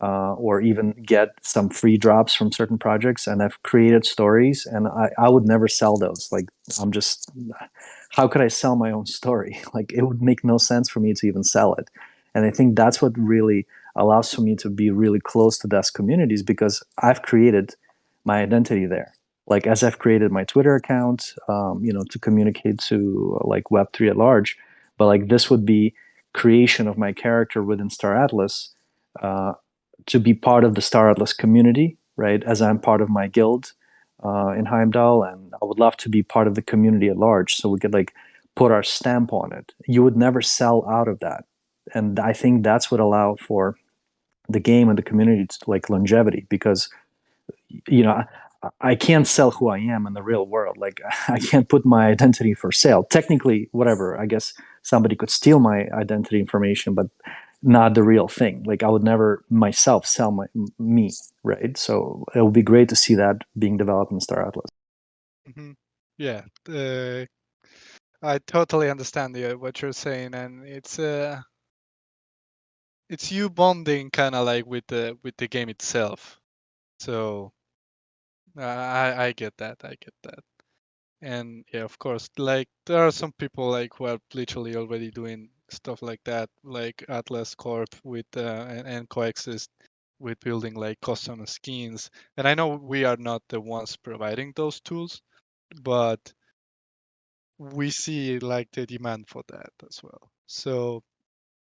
or even get some free drops from certain projects, and I've created stories, and I would never sell those. Like, I'm just, how could I sell my own story? Like, it would make no sense for me to even sell it. And I think that's what really allows for me to be really close to those communities, because I've created my identity there. Like, as I've created my Twitter account, to communicate to like Web3 at large, but like this would be creation of my character within Star Atlas, to be part of the Star Atlas community, right? As I'm part of my guild in Heimdall, and I would love to be part of the community at large, so we could like put our stamp on it. You would never sell out of that, and I think that's what allow for the game and the community to like longevity, because I can't sell who I am in the real world. Like, I can't put my identity for sale. Technically, whatever, I guess somebody could steal my identity information, but not the real thing. Like, I would never myself sell me, right? So it would be great to see that being developed in Star Atlas. Mm-hmm. Yeah, I totally understand what you're saying, and it's you bonding kind of like with the game itself. So I get that. I get that. And yeah, of course, like there are some people like who are literally already doing stuff like that, like Atlas Corp with and Coexist with building like custom skins. And I know we are not the ones providing those tools, but we see like the demand for that as well. So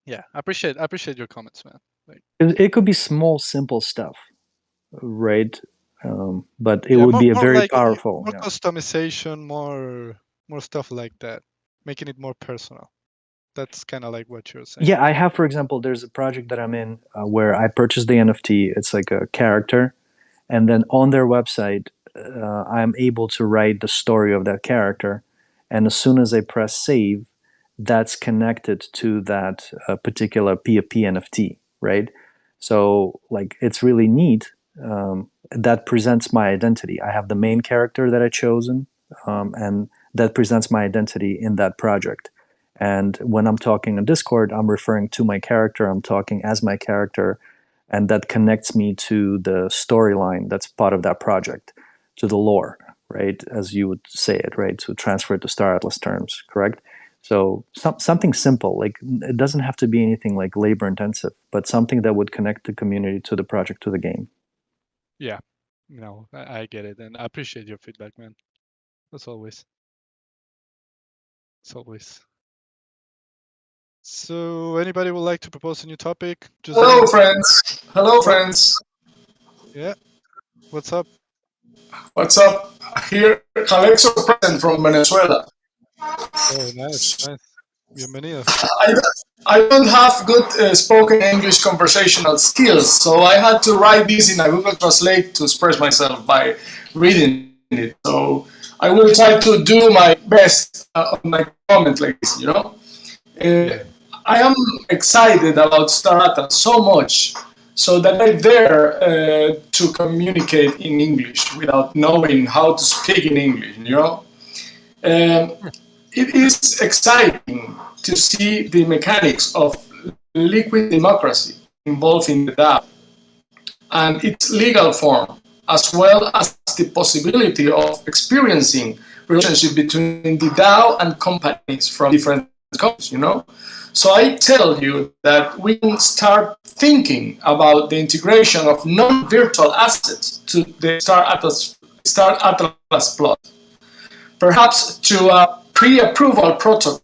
yeah, I appreciate your comments, man. Like, It could be small, simple stuff, right? But it yeah, would be a more very like powerful. more Yeah. customization, more stuff like that, making it more personal. That's kind of like what you're saying. Yeah, I have, for example, there's a project that I'm in where I purchased the NFT. It's like a character, and then on their website, I'm able to write the story of that character, and as soon as I press save, that's connected to that particular PFP NFT, right? So, like, it's really neat. That presents my identity. I have the main character that I chosen, and that presents my identity in that project. And when I'm talking on Discord, I'm referring to my character. I'm talking as my character, and that connects me to the storyline that's part of that project, to the lore, right? As you would say it, right? To transfer it to Star Atlas terms, correct? So something simple, like it doesn't have to be anything like labor intensive, but something that would connect the community to the project, to the game. Yeah, no, I get it, and I appreciate your feedback, man. As always. As always. So, anybody would like to propose a new topic? Just Hello, friends. Hello, friends. Yeah. What's up? What's up? Here, Calexo present from Venezuela. Oh, nice, nice. Bienvenido. I don't have good spoken English conversational skills, so I had to write this in a Google Translate to express myself by reading it. So I will try to do my best on my comment like this, you know? Yeah. I am excited about Starata so much, so that I dare to communicate in English without knowing how to speak in English, you know? It is exciting to see the mechanics of liquid democracy involved in the DAO and its legal form, as well as the possibility of experiencing relationship between the DAO and companies from different countries, you know? So I tell you that we can start thinking about the integration of non-virtual assets to the Star Atlas plot, perhaps to a pre-approval protocol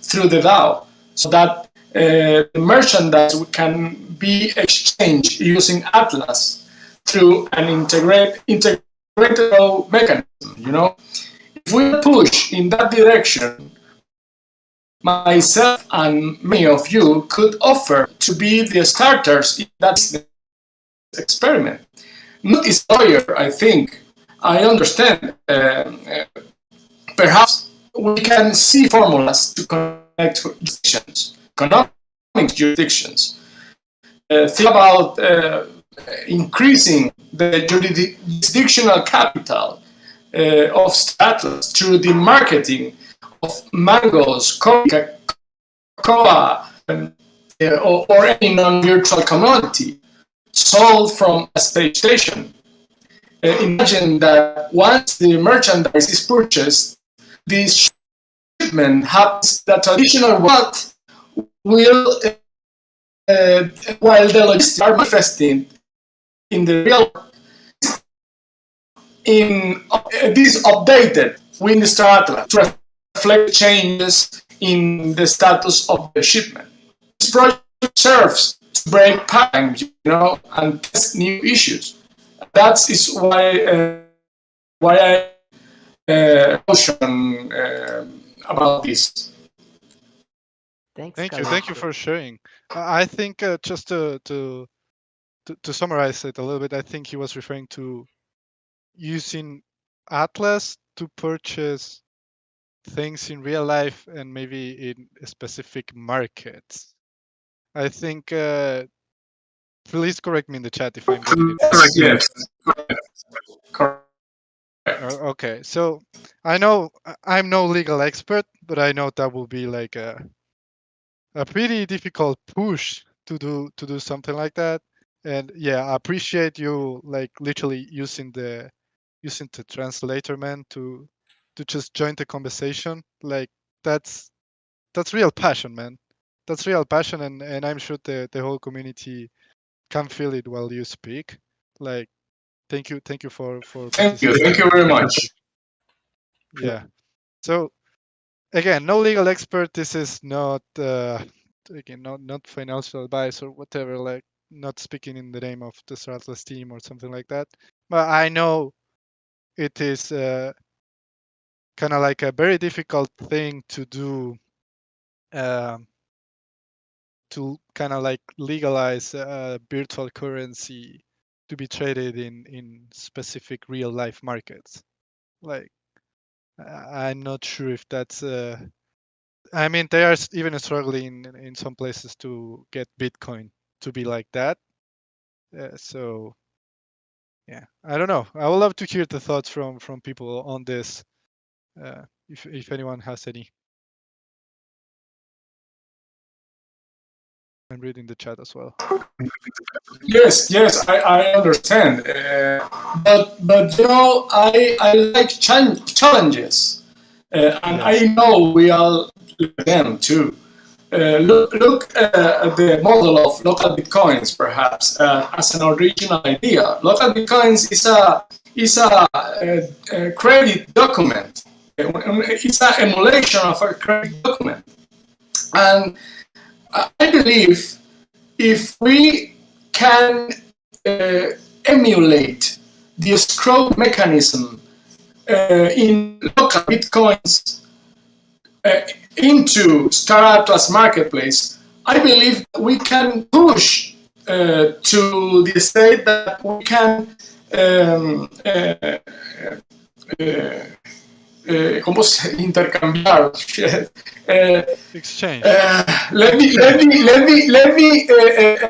through the DAO, so that the merchandise can be exchanged using Atlas through an integrated mechanism. You know, if we push in that direction, myself and many of you could offer to be the starters in that experiment. Not as a lawyer, I think. I understand. Perhaps we can see formulas to connect jurisdictions, economic jurisdictions. Think about increasing the jurisdictional capital of Atlas through the marketing of mangoes, cocoa, or any non-virtual commodity sold from a space station. Imagine that once the merchandise is purchased, this shipment happens the traditional what will, while the logistics are manifesting in the real in this updated Windstar Atlas to reflect changes in the status of the shipment. This project serves to break paradigms, and test new issues. That is why I notion about this. Thanks, Thank you. Thank you Calixto. for sharing. I think just to summarize it a little bit, I think he was referring to using Atlas to purchase things in real life and maybe in specific markets. I think, please correct me in the chat if I'm getting it wrong. Yes, correct. Okay, so I know I'm no legal expert, but I know that will be like a pretty difficult push to do something like that. And yeah, I appreciate you like literally using the translator, man, to just join the conversation. Like that's real passion, man. That's real passion, and I'm sure the whole community can feel it while you speak. Like thank you for Thank you. participating Thank you in very the much. yeah. So again, no legal expert. This is not again not financial advice or whatever. Like not speaking in the name of the Stratless team or something like that. But I know it is kind of like a very difficult thing to do. To kind of like legalize virtual currency to be traded in specific real life markets. Like I'm not sure if that's I mean, they are even struggling in some places to get Bitcoin to be like that. So, yeah, I don't know. I would love to hear the thoughts from people on this. If anyone has any, I'm reading the chat as well. Yes, I understand. But I like challenges, and Yes. I know we all like them too. Look at the model of local bitcoins, perhaps as an original idea. Local bitcoins is a credit document. It's an emulation of a credit document, and I believe if we can uh, emulate the escrow mechanism in local bitcoins uh, into Star Atlas Marketplace, I believe we can push to the state that we can um, ¿cómo se intercambiar? Exchange. Let me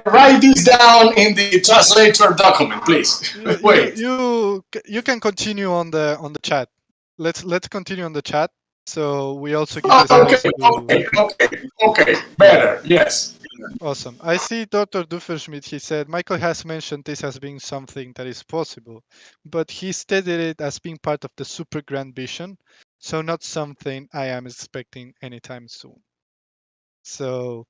write this down in the translator document, please. Wait. You can continue on the chat. Let's continue on the chat. So we also give Oh, the space to. okay. Yeah. Better, yes. Awesome. I see Dr. Dufferschmidt. He said Michael has mentioned this as being something that is possible, but he stated it as being part of the super grand vision, so not something I am expecting anytime soon. So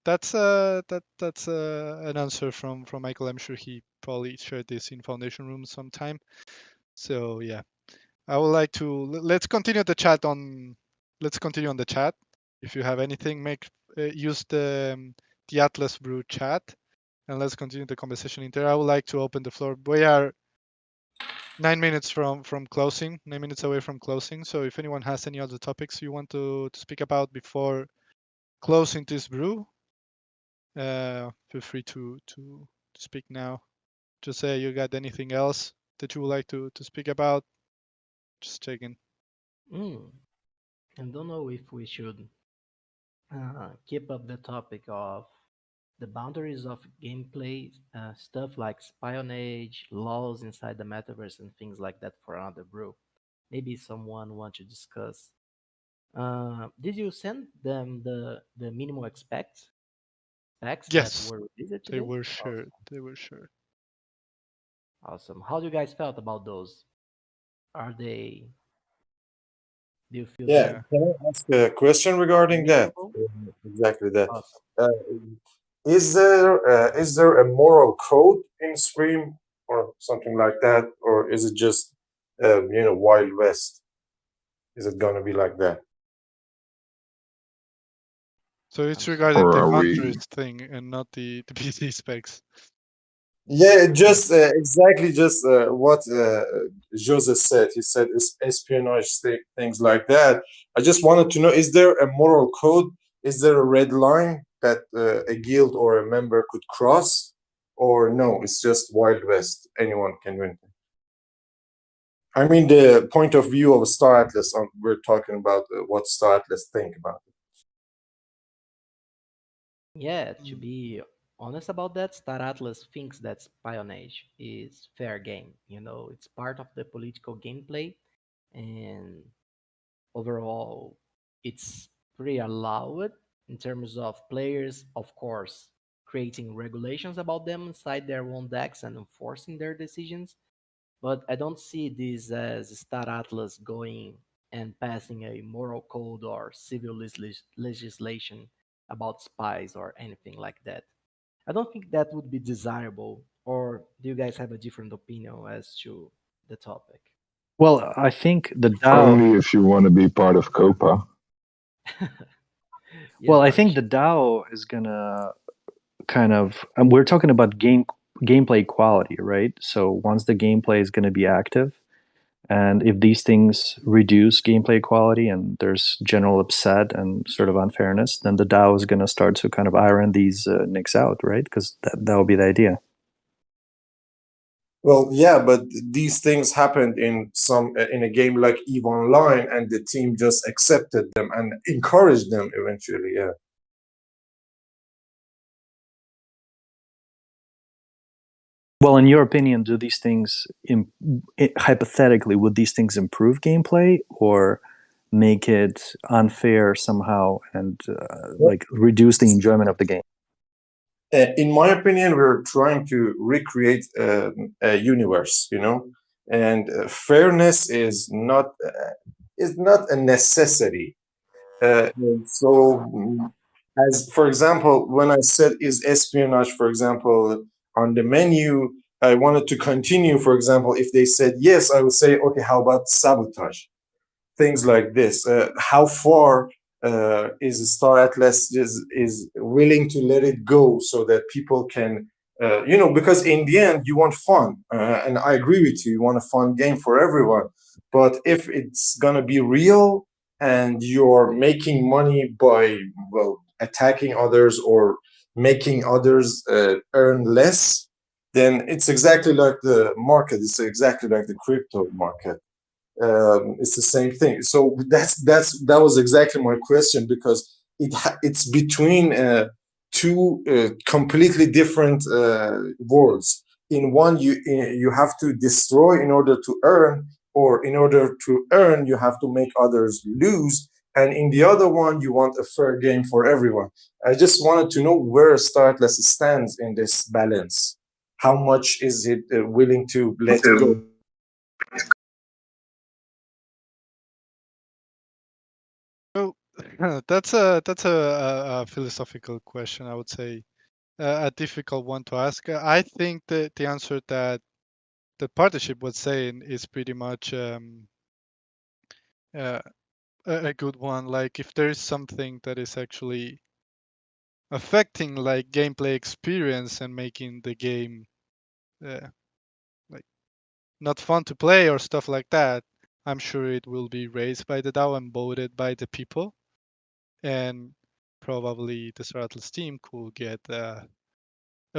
that's an answer from Michael. I'm sure he probably shared this in Foundation Room sometime. So yeah, I would like to let's continue the chat on. Let's continue on the chat. If you have anything, use the Atlas Brew chat, and let's continue the conversation in there. I would like to open the floor. We are 9 minutes from closing, 9 minutes away from closing. So if anyone has any other topics you want to speak about before closing this brew, feel free to speak now. Just say you got anything else that you would like to speak about. Just checking. I don't know if we should keep up the topic of the boundaries of gameplay, stuff like spionage, laws inside the metaverse, and things like that for another brew. Maybe someone want to discuss. Did you send them the minimal specs that Yes, were released they today? were sure. Awesome, They were sure. awesome. How do you guys felt about those? Are they? Do you feel Yeah, that Yeah. can I ask a question regarding that? reasonable? Exactly that. Awesome. Uh, is there a moral code in Scream or something like that, or is it just Wild West? Is it gonna be like that? So it's I'm sorry. regarding Or the are we? countries thing and not the PC specs. Yeah, Yeah. just exactly just what Joseph said. He said espionage things like that. I just wanted to know: is there a moral code? Is there a red line that a guild or a member could cross, or no? It's just Wild West. Anyone can win. I mean, the point of view of Star Atlas. We're talking about what Star Atlas think about it. Yeah, to be honest about that, Star Atlas thinks that spionage is fair game. It's part of the political gameplay, and overall, it's pretty allowed in terms of players, of course, creating regulations about them inside their own decks and enforcing their decisions. But I don't see this as Star Atlas going and passing a moral code or civil legislation about spies or anything like that. I don't think that would be desirable. Or do you guys have a different opinion as to the topic? Well, I think the DAO. Only if you want to be part of Copa. Well, Yeah, I for think the sure. DAO is gonna kind of. We're talking about gameplay quality, right? So once the gameplay is gonna be active, and if these things reduce gameplay quality and there's general upset and sort of unfairness, then the DAO is gonna start to kind of iron these nicks out, right? Because that will be the idea. Well, yeah, but these things happened in a game like Eve Online, and the team just accepted them and encouraged them eventually. Yeah. Well, in your opinion, do these things, hypothetically, would these things improve gameplay or make it unfair somehow and like reduce the enjoyment of the game? In my opinion, we're trying to recreate a universe, and fairness is not a necessity. So, as for example, when I said is espionage, for example, on the menu, I wanted to continue. For example, if they said yes, I would say, okay, how about sabotage? Things like this. How far is Star Atlas is willing to let it go so that people can, because in the end you want fun, and I agree with you. You want a fun game for everyone, but if it's gonna be real and you're making money by attacking others or making others earn less, then it's exactly like the market. It's exactly like the crypto market. It's the same thing. So that was exactly my question because it's between two completely different worlds. In one, you have to destroy in order to earn, or in order to earn, you have to make others lose. And in the other one, you want a fair game for everyone. I just wanted to know where Startless stands in this balance. How much is it willing to let go? So that's a philosophical question, I would say, a difficult one to ask. I think that the answer that the partnership was saying is pretty much uh, a good one. Like if there is something that is actually affecting like gameplay experience and making the game uh, like not fun to play or stuff like that, I'm sure it will be raised by the DAO and voted by the people, and probably the Stratless team could get a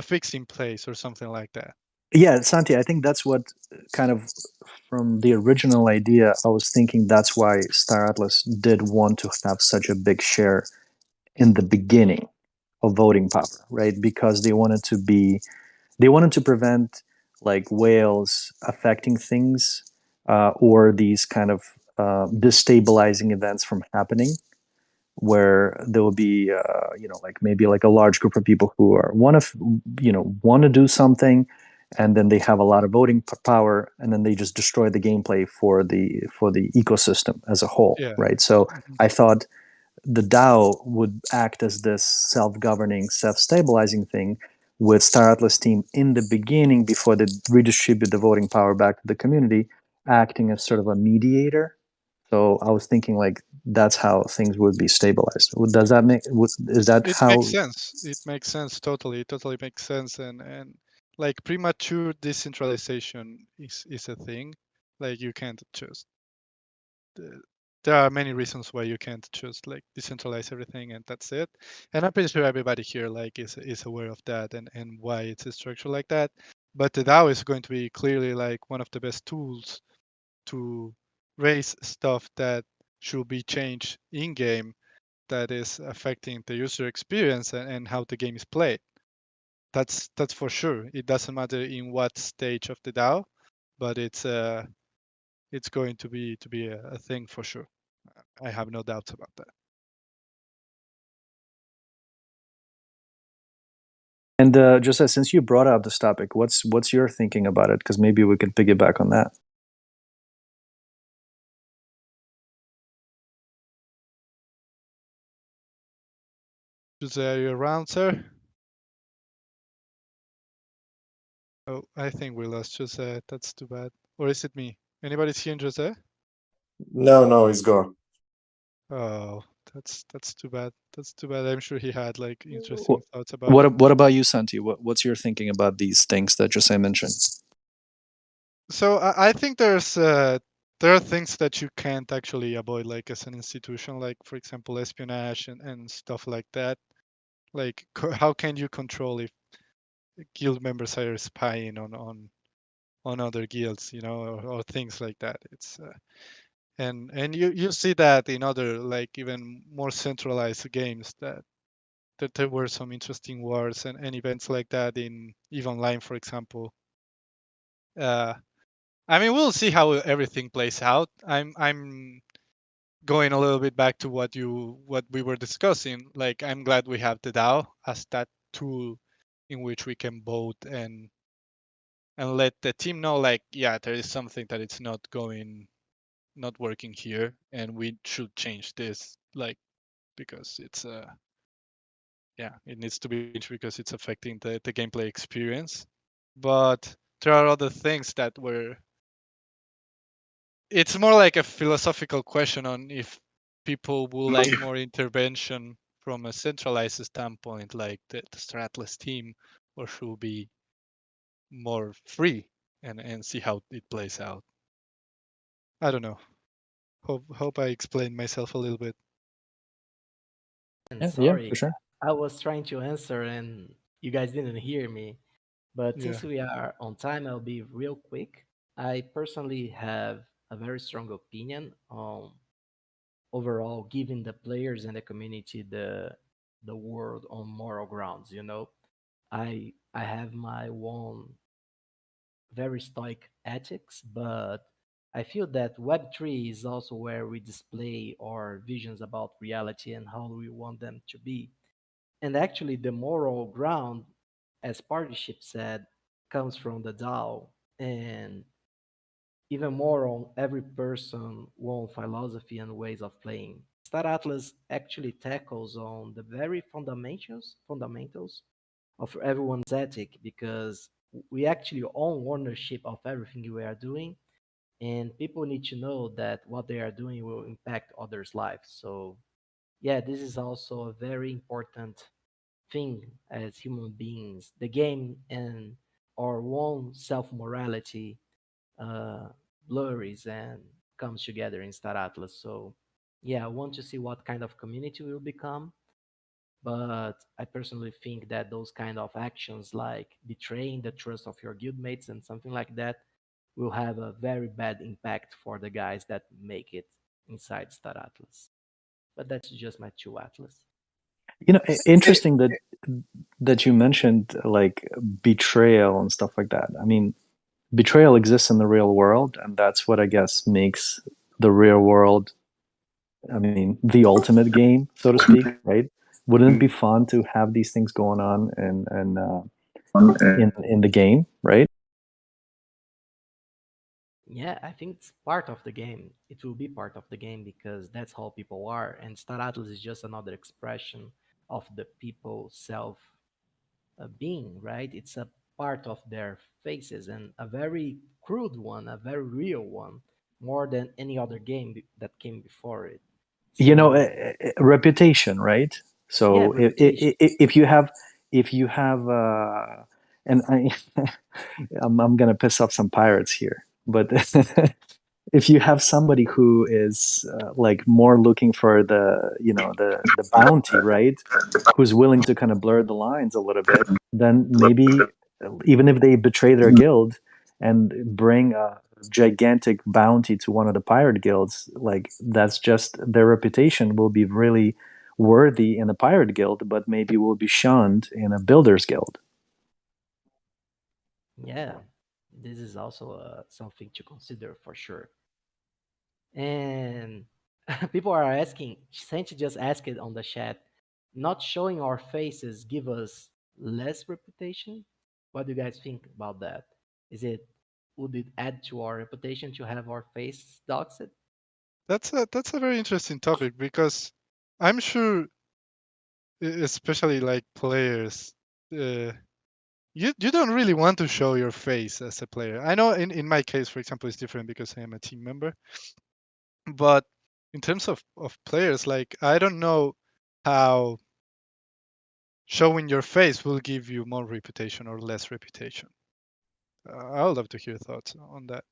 fix in place or something like that. Yeah, Santi, I think that's what kind of from the original idea, I was thinking that's why Star Atlas did want to have such a big share in the beginning. of voting power, right? Because they wanted to prevent like whales affecting things, or these kind of destabilizing events from happening, where there will be like maybe like a large group of people who are want to do something, and then they have a lot of voting power, and then they just destroy the gameplay for the ecosystem as a whole, Yeah. right? So Mhm. I thought the DAO would act as this self-governing, self-stabilizing thing, with Star Atlas team in the beginning, before they redistribute the voting power back to the community, acting as sort of a mediator. So I was thinking like that's how things would be stabilized. Does that make? Is that It how? makes sense. It makes sense totally. It totally makes sense. And like premature decentralization is a thing. Like you can't just. There are many reasons why you can't just like decentralize everything and that's it. And I'm pretty sure everybody here like is aware of that and why it's structured like that. But the DAO is going to be clearly like one of the best tools to raise stuff that should be changed in game, that is affecting the user experience and how the game is played. That's for sure. It doesn't matter in what stage of the DAO, but it's going to be a thing for sure. I have no doubts about that. And just since you brought up this topic, what's your thinking about it? Because maybe we could piggyback on that. Jose, are you around, sir? Oh, I think we lost Jose. That's too bad. Or is it me? Anybody seeing Jose? No, he's gone. Oh, that's too bad. That's too bad. I'm sure he had like Wh- interesting thoughts about it. What about you, Santi? What's your thinking about these things that Jose mentioned? So I think there are things that you can't actually avoid, like as an institution, like for example espionage and stuff like that. Like how can you control if guild members are spying on other guilds, or things like that? It's and you see that in other like even more centralized games that there were some interesting wars and events like that in EVE Online, for example. Uh, I mean, we'll see how everything plays out. I'm going a little bit back to what we were discussing. Like, I'm glad we have the DAO as that tool in which we can vote and let the team know, like, yeah, there is something that it's not working here, and we should change this, like, because it's yeah, it needs to be changed because it's affecting the gameplay experience. But there are other things that were it's more like a philosophical question on if people will like more intervention from a centralized standpoint, like the Stratless team, or should be more free and see how it plays out. I don't know. Hope I explained myself a little bit. And Yeah, for sorry, sure. I was trying to answer and you guys didn't hear me. But Yeah. since we are on time, I'll be real quick. I personally have a very strong opinion on overall giving the players and the community the world on moral grounds. I have my own very stoic ethics, but I feel that Web3 is also where we display our visions about reality and how we want them to be. And actually, the moral ground, as Partnership said, comes from the DAO and even more on every person, one philosophy and ways of playing. Star Atlas actually tackles on the very fundamentals of everyone's ethic because we actually own ownership of everything we are doing, and people need to know that what they are doing will impact others' lives. So yeah, this is also a very important thing as human beings. The game and our own self morality uh, blurries and comes together in Star Atlas. So yeah, I want to see what kind of community will become. But I personally think that those kind of actions, like betraying the trust of your guildmates and something like that, will have a very bad impact for the guys that make it inside Star Atlas. But that's just my two Atlas. Interesting that that you mentioned, like betrayal and stuff like that. I mean, betrayal exists in the real world, and that's what I guess makes the real world, I mean, the ultimate game, so to speak, right? Wouldn't it be fun to have these things going on in the game, right? Yeah, I think it's part of the game. It will be part of the game because that's how people are, and Star Atlas is just another expression of the people self being, right? It's a part of their faces and a very crude one, a very real one, more than any other game that came before it. You know, So reputation, right? yeah, So reputation. if you have and I'm gonna piss off some pirates here, but if you have somebody who is like more looking for the, you know, the bounty, right, who's willing to kind of blur the lines a little bit, then maybe even if they betray their guild and bring a gigantic bounty to one of the pirate guilds, like that's just their reputation will be really worthy in a pirate guild, but maybe will be shunned in a builders guild. Yeah, this is also something to consider for sure. And people are asking, Santi just asked it on the chat, not showing our faces give us less reputation? What do you guys think about that? Is it, would it add to our reputation to have our face doxed? That's a very interesting topic because I'm sure, especially like players, uh, you don't really want to show your face as a player. I know in my case, for example, it's different because I am a team member. But in terms of players, like I don't know how showing your face will give you more reputation or less reputation. I would love to hear thoughts on that.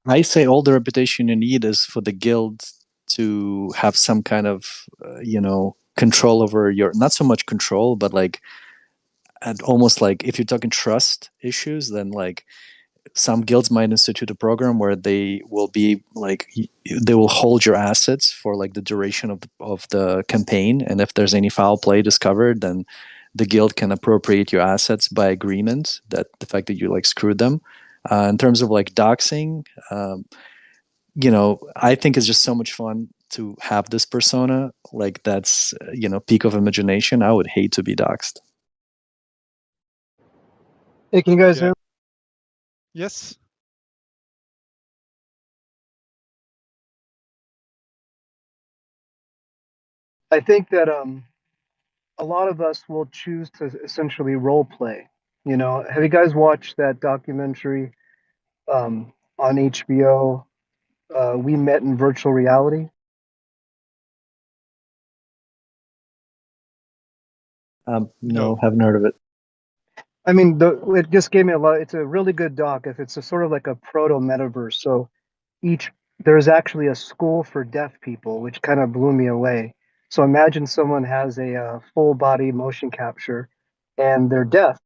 I say all the reputation you need is for the guild to have some kind of, you know, control over your, not so much control, but like, and almost like if you're talking trust issues, then like some guilds might institute a program where they will be like they will hold your assets for like the duration of the campaign, and if there's any foul play discovered, then the guild can appropriate your assets by agreement, that the fact that you like screwed them. In terms of like doxing, you know, I think it's just so much fun to have this persona, like that's, you know, peak of imagination. I would hate to be doxed. Hey, can you guys Yeah. hear me? Yes. I think that a lot of us will choose to essentially role play. You know, have you guys watched that documentary on HBO? We met in virtual reality. No, No. haven't heard of it. I mean, it just gave me a lot. It's a really good doc. If it's a sort of like a proto metaverse, so each there's actually a school for deaf people, which kind of blew me away. So imagine someone has a full body motion capture, and they're deaf.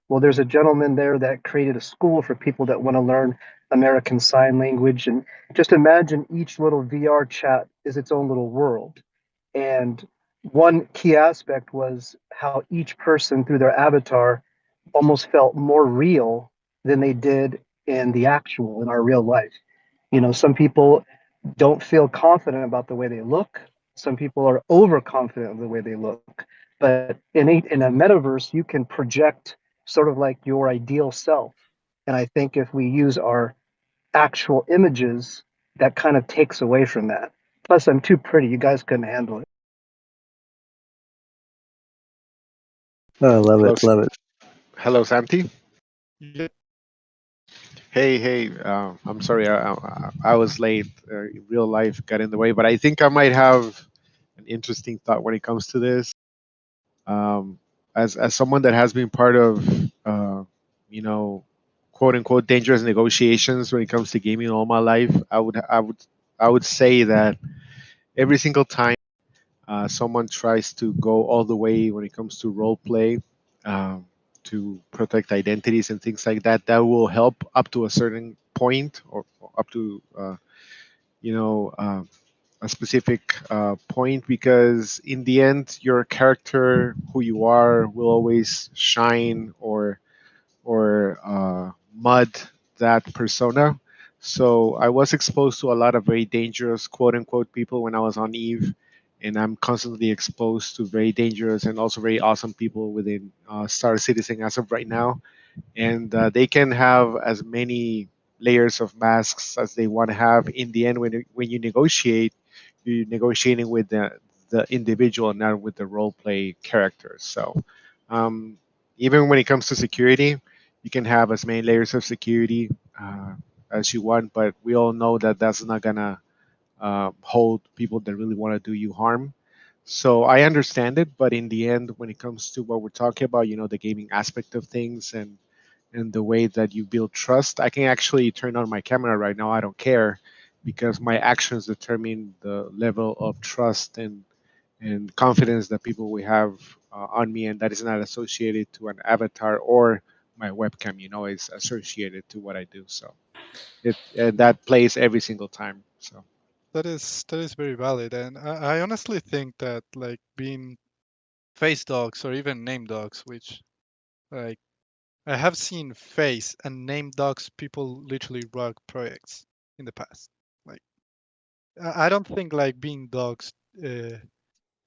Well, there's a gentleman there that created a school for people that want to learn American Sign Language. And just imagine each little VR chat is its own little world. And one key aspect was how each person through their avatar almost felt more real than they did in the actual, in our real life. You know, some people don't feel confident about the way they look. Some people are overconfident of the way they look. But in a metaverse, you can project sort of like your ideal self. And I think if we use our actual images, that kind of takes away from that. Plus, I'm too pretty. You guys couldn't handle it. Oh, I love Hello, it, love it. hello, Santi. Yeah. Hey. I'm sorry, I was late. Real life got in the way, but I think I might have an interesting thought when it comes to this. Um, as someone that has been part of, you know, quote unquote dangerous negotiations when it comes to gaming all my life, I would say that every single time someone tries to go all the way when it comes to role play, um, to protect identities and things like that, that will help up to a certain point, or up to you know a specific point, because in the end, your character, who you are, will always shine or mud that persona. So I was exposed to a lot of very dangerous quote unquote people when I was on Eve, and I'm constantly exposed to very dangerous and also very awesome people within Star Citizen as of right now, and they can have as many layers of masks as they want to have. In the end, when you negotiate, you're negotiating with the individual, not with the role play characters. So um, even when it comes to security, you can have as many layers of security as you want, but we all know that that's not gonna hold people that really want to do you harm. So I understand it, but in the end, when it comes to what we're talking about, the gaming aspect of things and the way that you build trust, I can actually turn on my camera right now. I don't care, because my actions determine the level of trust and confidence that people will have on me, and that is not associated to an avatar or my webcam. It's associated to what I do. So and that plays every single time. So. That is very valid, and I honestly think that like being face dogs or even name dogs, which like I have seen face and name dogs people literally rug projects in the past. Like I don't think like being dogs,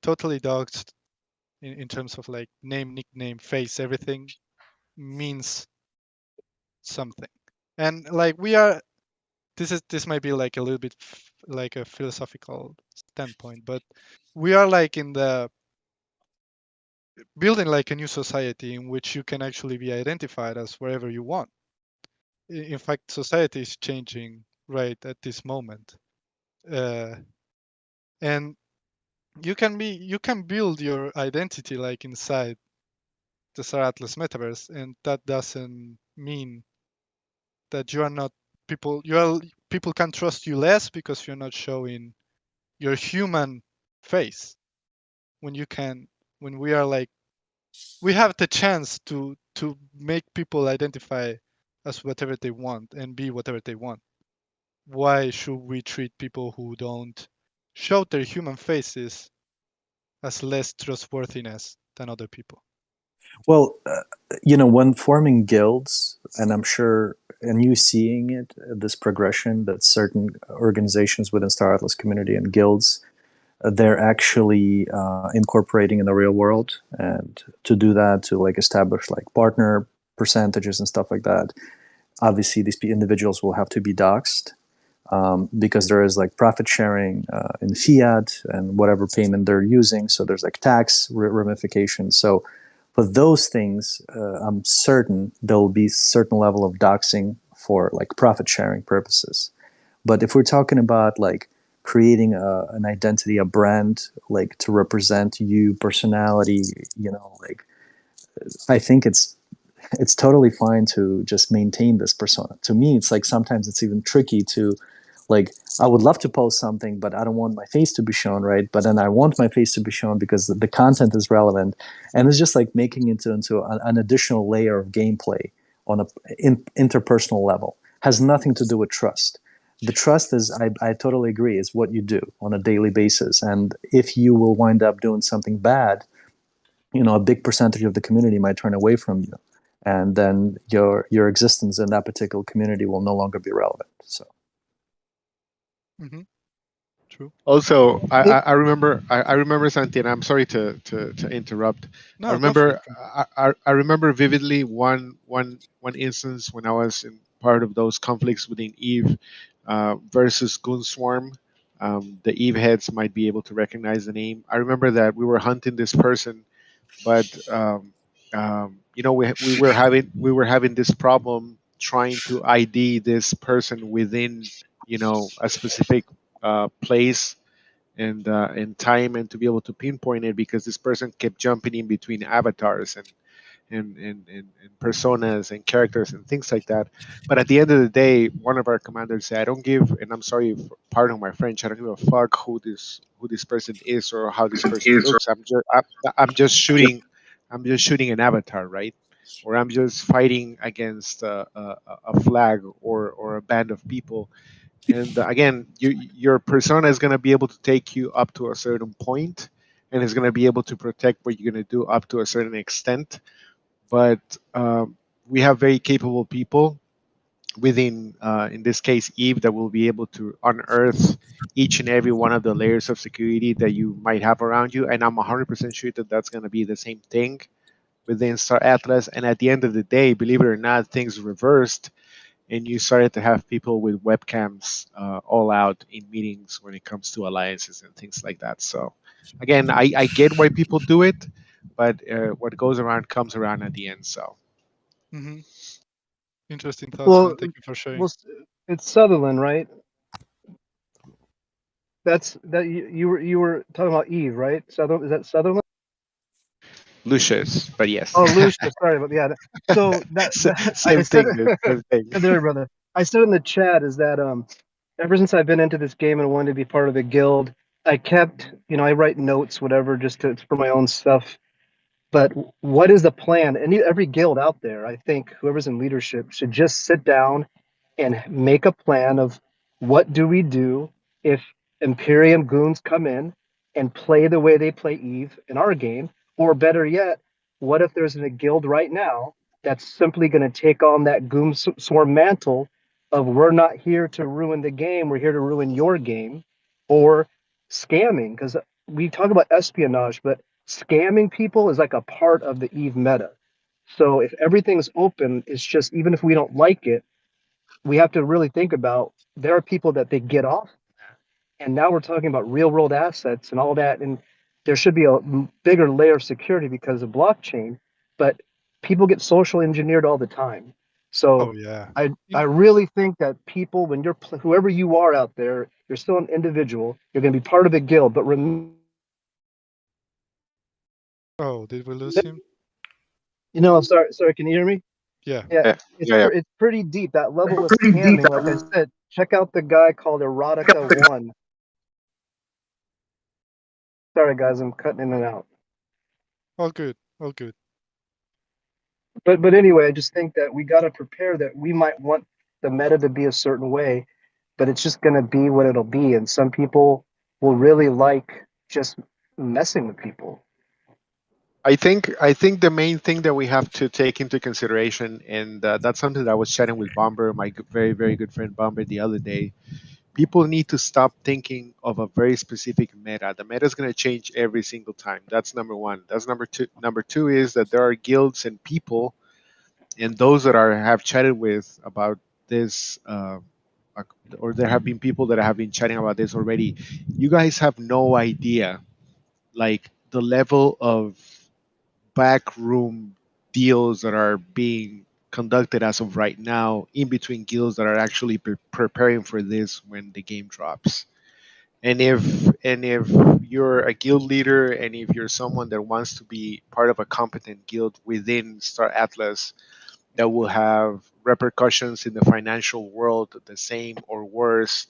totally dogs in terms of like name, nickname, face, everything means something. And like we are, this might be like a little bit like a philosophical standpoint, but we are like in the building like a new society in which you can actually be identified as wherever you want. In fact, society is changing right at this moment, uh, and you can build your identity like inside the Star Atlas metaverse, and that doesn't mean that you are not people can trust you less because you're not showing your human face when you can when we are like we have the chance to make people identify as whatever they want and be whatever they want. Why should we treat people who don't show their human faces as less trustworthiness than other people? Well, when forming guilds, and I'm sure, and you seeing it, this progression that certain organizations within Star Atlas community and guilds, they're actually incorporating in the real world, and to do that, to like establish like partner percentages and stuff like that. Obviously, these individuals will have to be doxed, because there is like profit sharing in fiat and whatever payment they're using. So there's like tax ramifications. So for those things, I'm certain there will be certain level of doxing for like profit sharing purposes. But if we're talking about like creating an identity, a brand, like to represent you, personality, like I think it's totally fine to just maintain this persona. To me, it's like sometimes it's even tricky to like I would love to post something, but I don't want my face to be shown, right? But then I want my face to be shown because the content is relevant, and it's just like making it into an additional layer of gameplay on a interpersonal level. Has nothing to do with trust. The trust is, I totally agree, is what you do on a daily basis, and if you will wind up doing something bad, a big percentage of the community might turn away from you, and then your existence in that particular community will no longer be relevant. So Mm-hmm. True. Also, I remember I remember Santi, and I'm sorry to interrupt. I No, go for it. remember I remember vividly one instance when I was in part of those conflicts within Eve versus Goonswarm. The Eve heads might be able to recognize the name. I remember that we were hunting this person, but we were having this problem trying to ID this person within a specific place and time, and to be able to pinpoint it, because this person kept jumping in between avatars and personas and characters and things like that. But at the end of the day, one of our commanders said, "I don't give," and I'm sorry, pardon my French, "I don't give a fuck who this person is or how this person looks. I'm just shooting an avatar, right? Or I'm just fighting against a flag or a band of people." And again, your persona is going to be able to take you up to a certain point, and is going to be able to protect what you're going to do up to a certain extent. But we have very capable people within, in this case, Eve, that will be able to unearth each and every one of the layers of security that you might have around you. And I'm 100% sure that that's going to be the same thing within Star Atlas. And at the end of the day, believe it or not, things reversed, and you started to have people with webcams all out in meetings when it comes to alliances and things like that. So, again, I get why people do it, but what goes around comes around at the end. So, Hmm. Interesting thoughts, man. Well, Thank you for sharing. well, it's Sutherland, right? That's that you were talking about Eve, right? Sutherland, is that Sutherland? Lucius, but yes. Oh, Lucia. Sorry, but yeah. So that I Same said thing, dude. Same thing. there, brother. I said in the chat is that ever since I've been into this game and wanted to be part of the guild, I kept, I write notes, whatever, just for my own stuff. But what is the plan? Every guild out there, I think whoever's in leadership should just sit down and make a plan of what do we do if Imperium goons come in and play the way they play Eve in our game, or better yet, what if there's a guild right now that's simply going to take on that goon swarm mantle of we're not here to ruin the game, we're here to ruin your game, or scamming, because we talk about espionage, but scamming people is like a part of the Eve meta. So if everything's open, it's just even if we don't like it, we have to really think about there are people that they get off, and now we're talking about real world assets and all that, and there should be a bigger layer of security because of blockchain, but people get social engineered all the time. Oh So yeah. I really think that people, when you're whoever you are out there, you're still an individual, you're going to be part of a guild, but remember, Oh, did we lose him? sorry, can you hear me? Yeah. Yeah, Yeah, yeah, yeah. it's pretty deep. That level of scamming, like I said, check out the guy called Erotica One. Sorry, guys, I'm cutting in and out. All good. All good. But anyway, I just think that we got to prepare that we might want the meta to be a certain way, but it's just going to be what it'll be. And some people will really like just messing with people. I think the main thing that we have to take into consideration, and that's something that I was chatting with Bomber, my very very good friend Bomber, the other day. People need to stop thinking of a very specific meta. The meta is going to change every single time. That's number one. That's number two. Number two is that there are guilds and people, and those that are have chatted with about this. Or there have been people that have been chatting about this already. You guys have no idea, like the level of backroom deals that are being conducted as of right now in between guilds that are actually preparing for this when the game drops. And if you're a guild leader, and if you're someone that wants to be part of a competent guild within Star Atlas that will have repercussions in the financial world the same or worse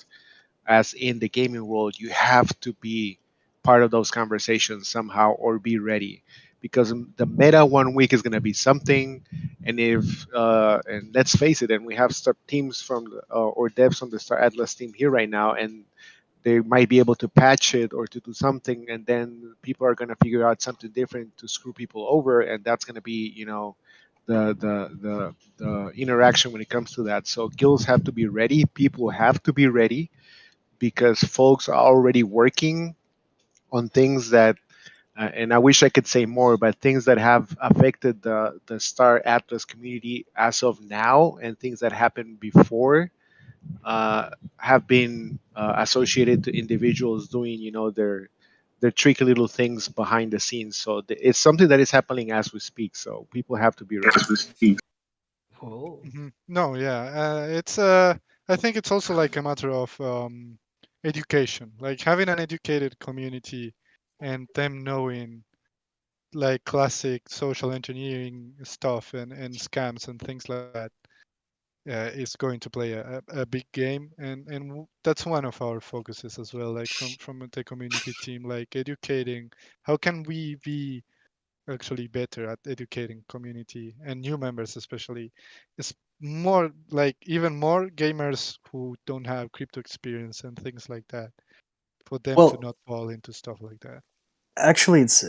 as in the gaming world, you have to be part of those conversations somehow or be ready, because the meta one week is going to be something, and if and let's face it, and we have teams from or devs from the Star Atlas team here right now, and they might be able to patch it or to do something, and then people are going to figure out something different to screw people over, and that's going to be, the interaction when it comes to that. So guilds have to be ready, people have to be ready, because folks are already working on things that, and I wish I could say more, but things that have affected the Star Atlas community as of now, and things that happened before, uh, have been associated to individuals doing, their tricky little things behind the scenes. So it's something that is happening as we speak. So people have to be ready. Whoa. No, yeah. It's I think it's also like a matter of education, like having an educated community and them knowing like classic social engineering stuff and scams and things like that is going to play a big game, and that's one of our focuses as well, like from the community team, like educating how can we be actually better at educating community and new members especially, is more like even more gamers who don't have crypto experience and things like that, for them to Well, not fall into stuff like that. actually, it's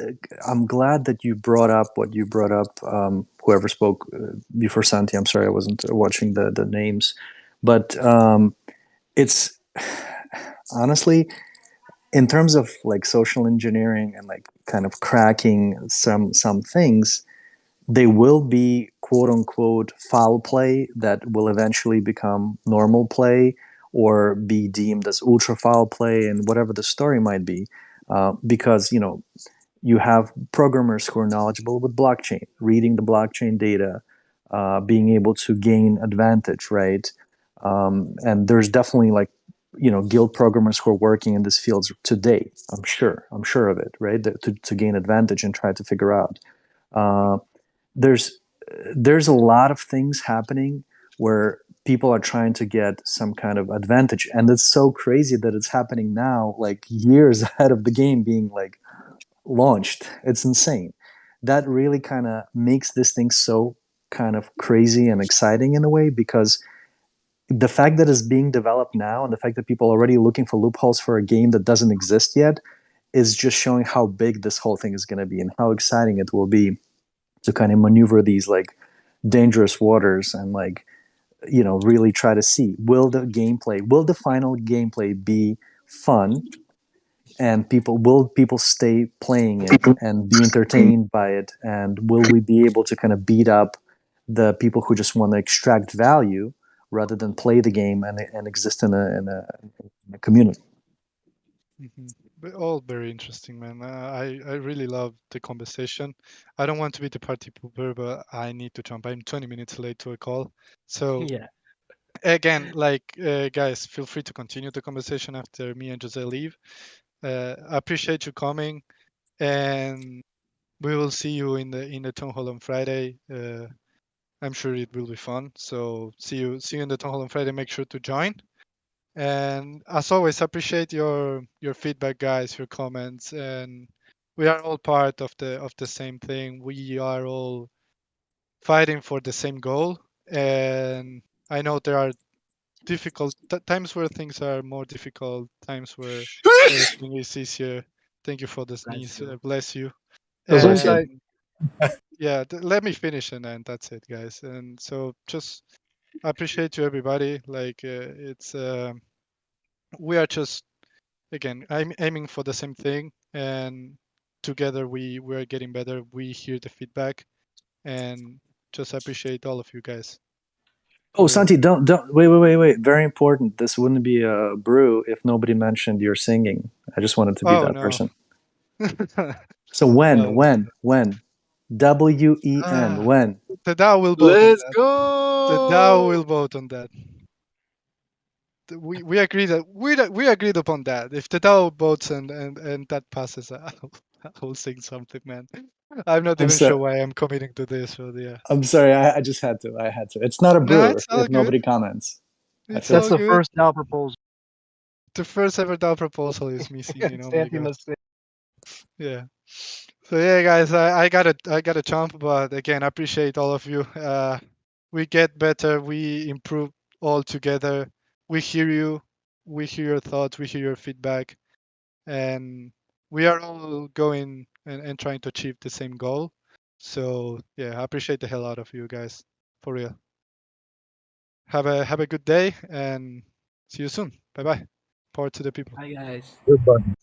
I'm glad that you brought up what you brought up. Whoever spoke before Santi, I'm sorry I wasn't watching the names, but it's honestly, in terms of like social engineering and like kind of cracking some things, they will be quote unquote foul play that will eventually become normal play or be deemed as ultra foul play and whatever the story might be, because you have programmers who are knowledgeable with blockchain, reading the blockchain data, being able to gain advantage, right? And there's definitely like guild programmers who are working in this field today. I'm sure of it, right? To gain advantage and try to figure out. Uh, there's there's a lot of things happening where people are trying to get some kind of advantage, and it's so crazy that it's happening now, like years ahead of the game being like launched. It's insane. That really kind of makes this thing so kind of crazy and exciting in a way, because the fact that it's being developed now and the fact that people are already looking for loopholes for a game that doesn't exist yet is just showing how big this whole thing is going to be and how exciting it will be to kind of maneuver these like dangerous waters and like really try to see, will the final gameplay be fun, and people stay playing it and be entertained by it, and will we be able to kind of beat up the people who just want to extract value rather than play the game and exist in a community. But all very interesting, man. I really love the conversation. I don't want to be the party pooper, but I need to jump. I'm 20 minutes late to a call. So Yeah. again, like guys, feel free to continue the conversation after me and Jose leave. I appreciate you coming, and we will see you in the town hall on Friday. I'm sure it will be fun. So see you in the town hall on Friday. Make sure to join. And as always, appreciate your feedback, guys, your comments, and we are all part of the same thing. We are all fighting for the same goal, and I know there are difficult times where things are more difficult, times where everything is easier. Thank you for the Bless sneeze. you. Bless you. Bless And you. Gesundheit. yeah, let me finish, and then that's it, guys. And so just appreciate you, everybody. Like it's we are just again I'm aiming for the same thing, and together we're getting better. We hear the feedback, and just appreciate all of you guys Oh, for real. Santi, don't wait. Very important. This wouldn't be a brew if nobody mentioned your singing. I just wanted to be Oh that no. person. So when, Oh, when, when? WEN, ah, when? the DAO will vote on Let's that. The DAO go. will vote on that. We agreed that we agreed upon that. If the DAO votes and that passes, I will sing something, man. I'm not I'm even sure so why I'm committing to this, but yeah. I'm sorry. I just had to. I had to. It's not a No, brew it's all if good. nobody comments. I It's feel That's all the so. good. first DAO proposal. The first ever DAO proposal is me singing. Oh my Santi god. must say. Yeah. So yeah, guys, I gotta jump, but again, I appreciate all of you. We get better, we improve all together. We hear you, we hear your thoughts, we hear your feedback, and we are all going and trying to achieve the same goal. So yeah, I appreciate the hell out of you guys, for real. Have a good day and see you soon. Bye bye. Power to the people. Hi guys. Goodbye.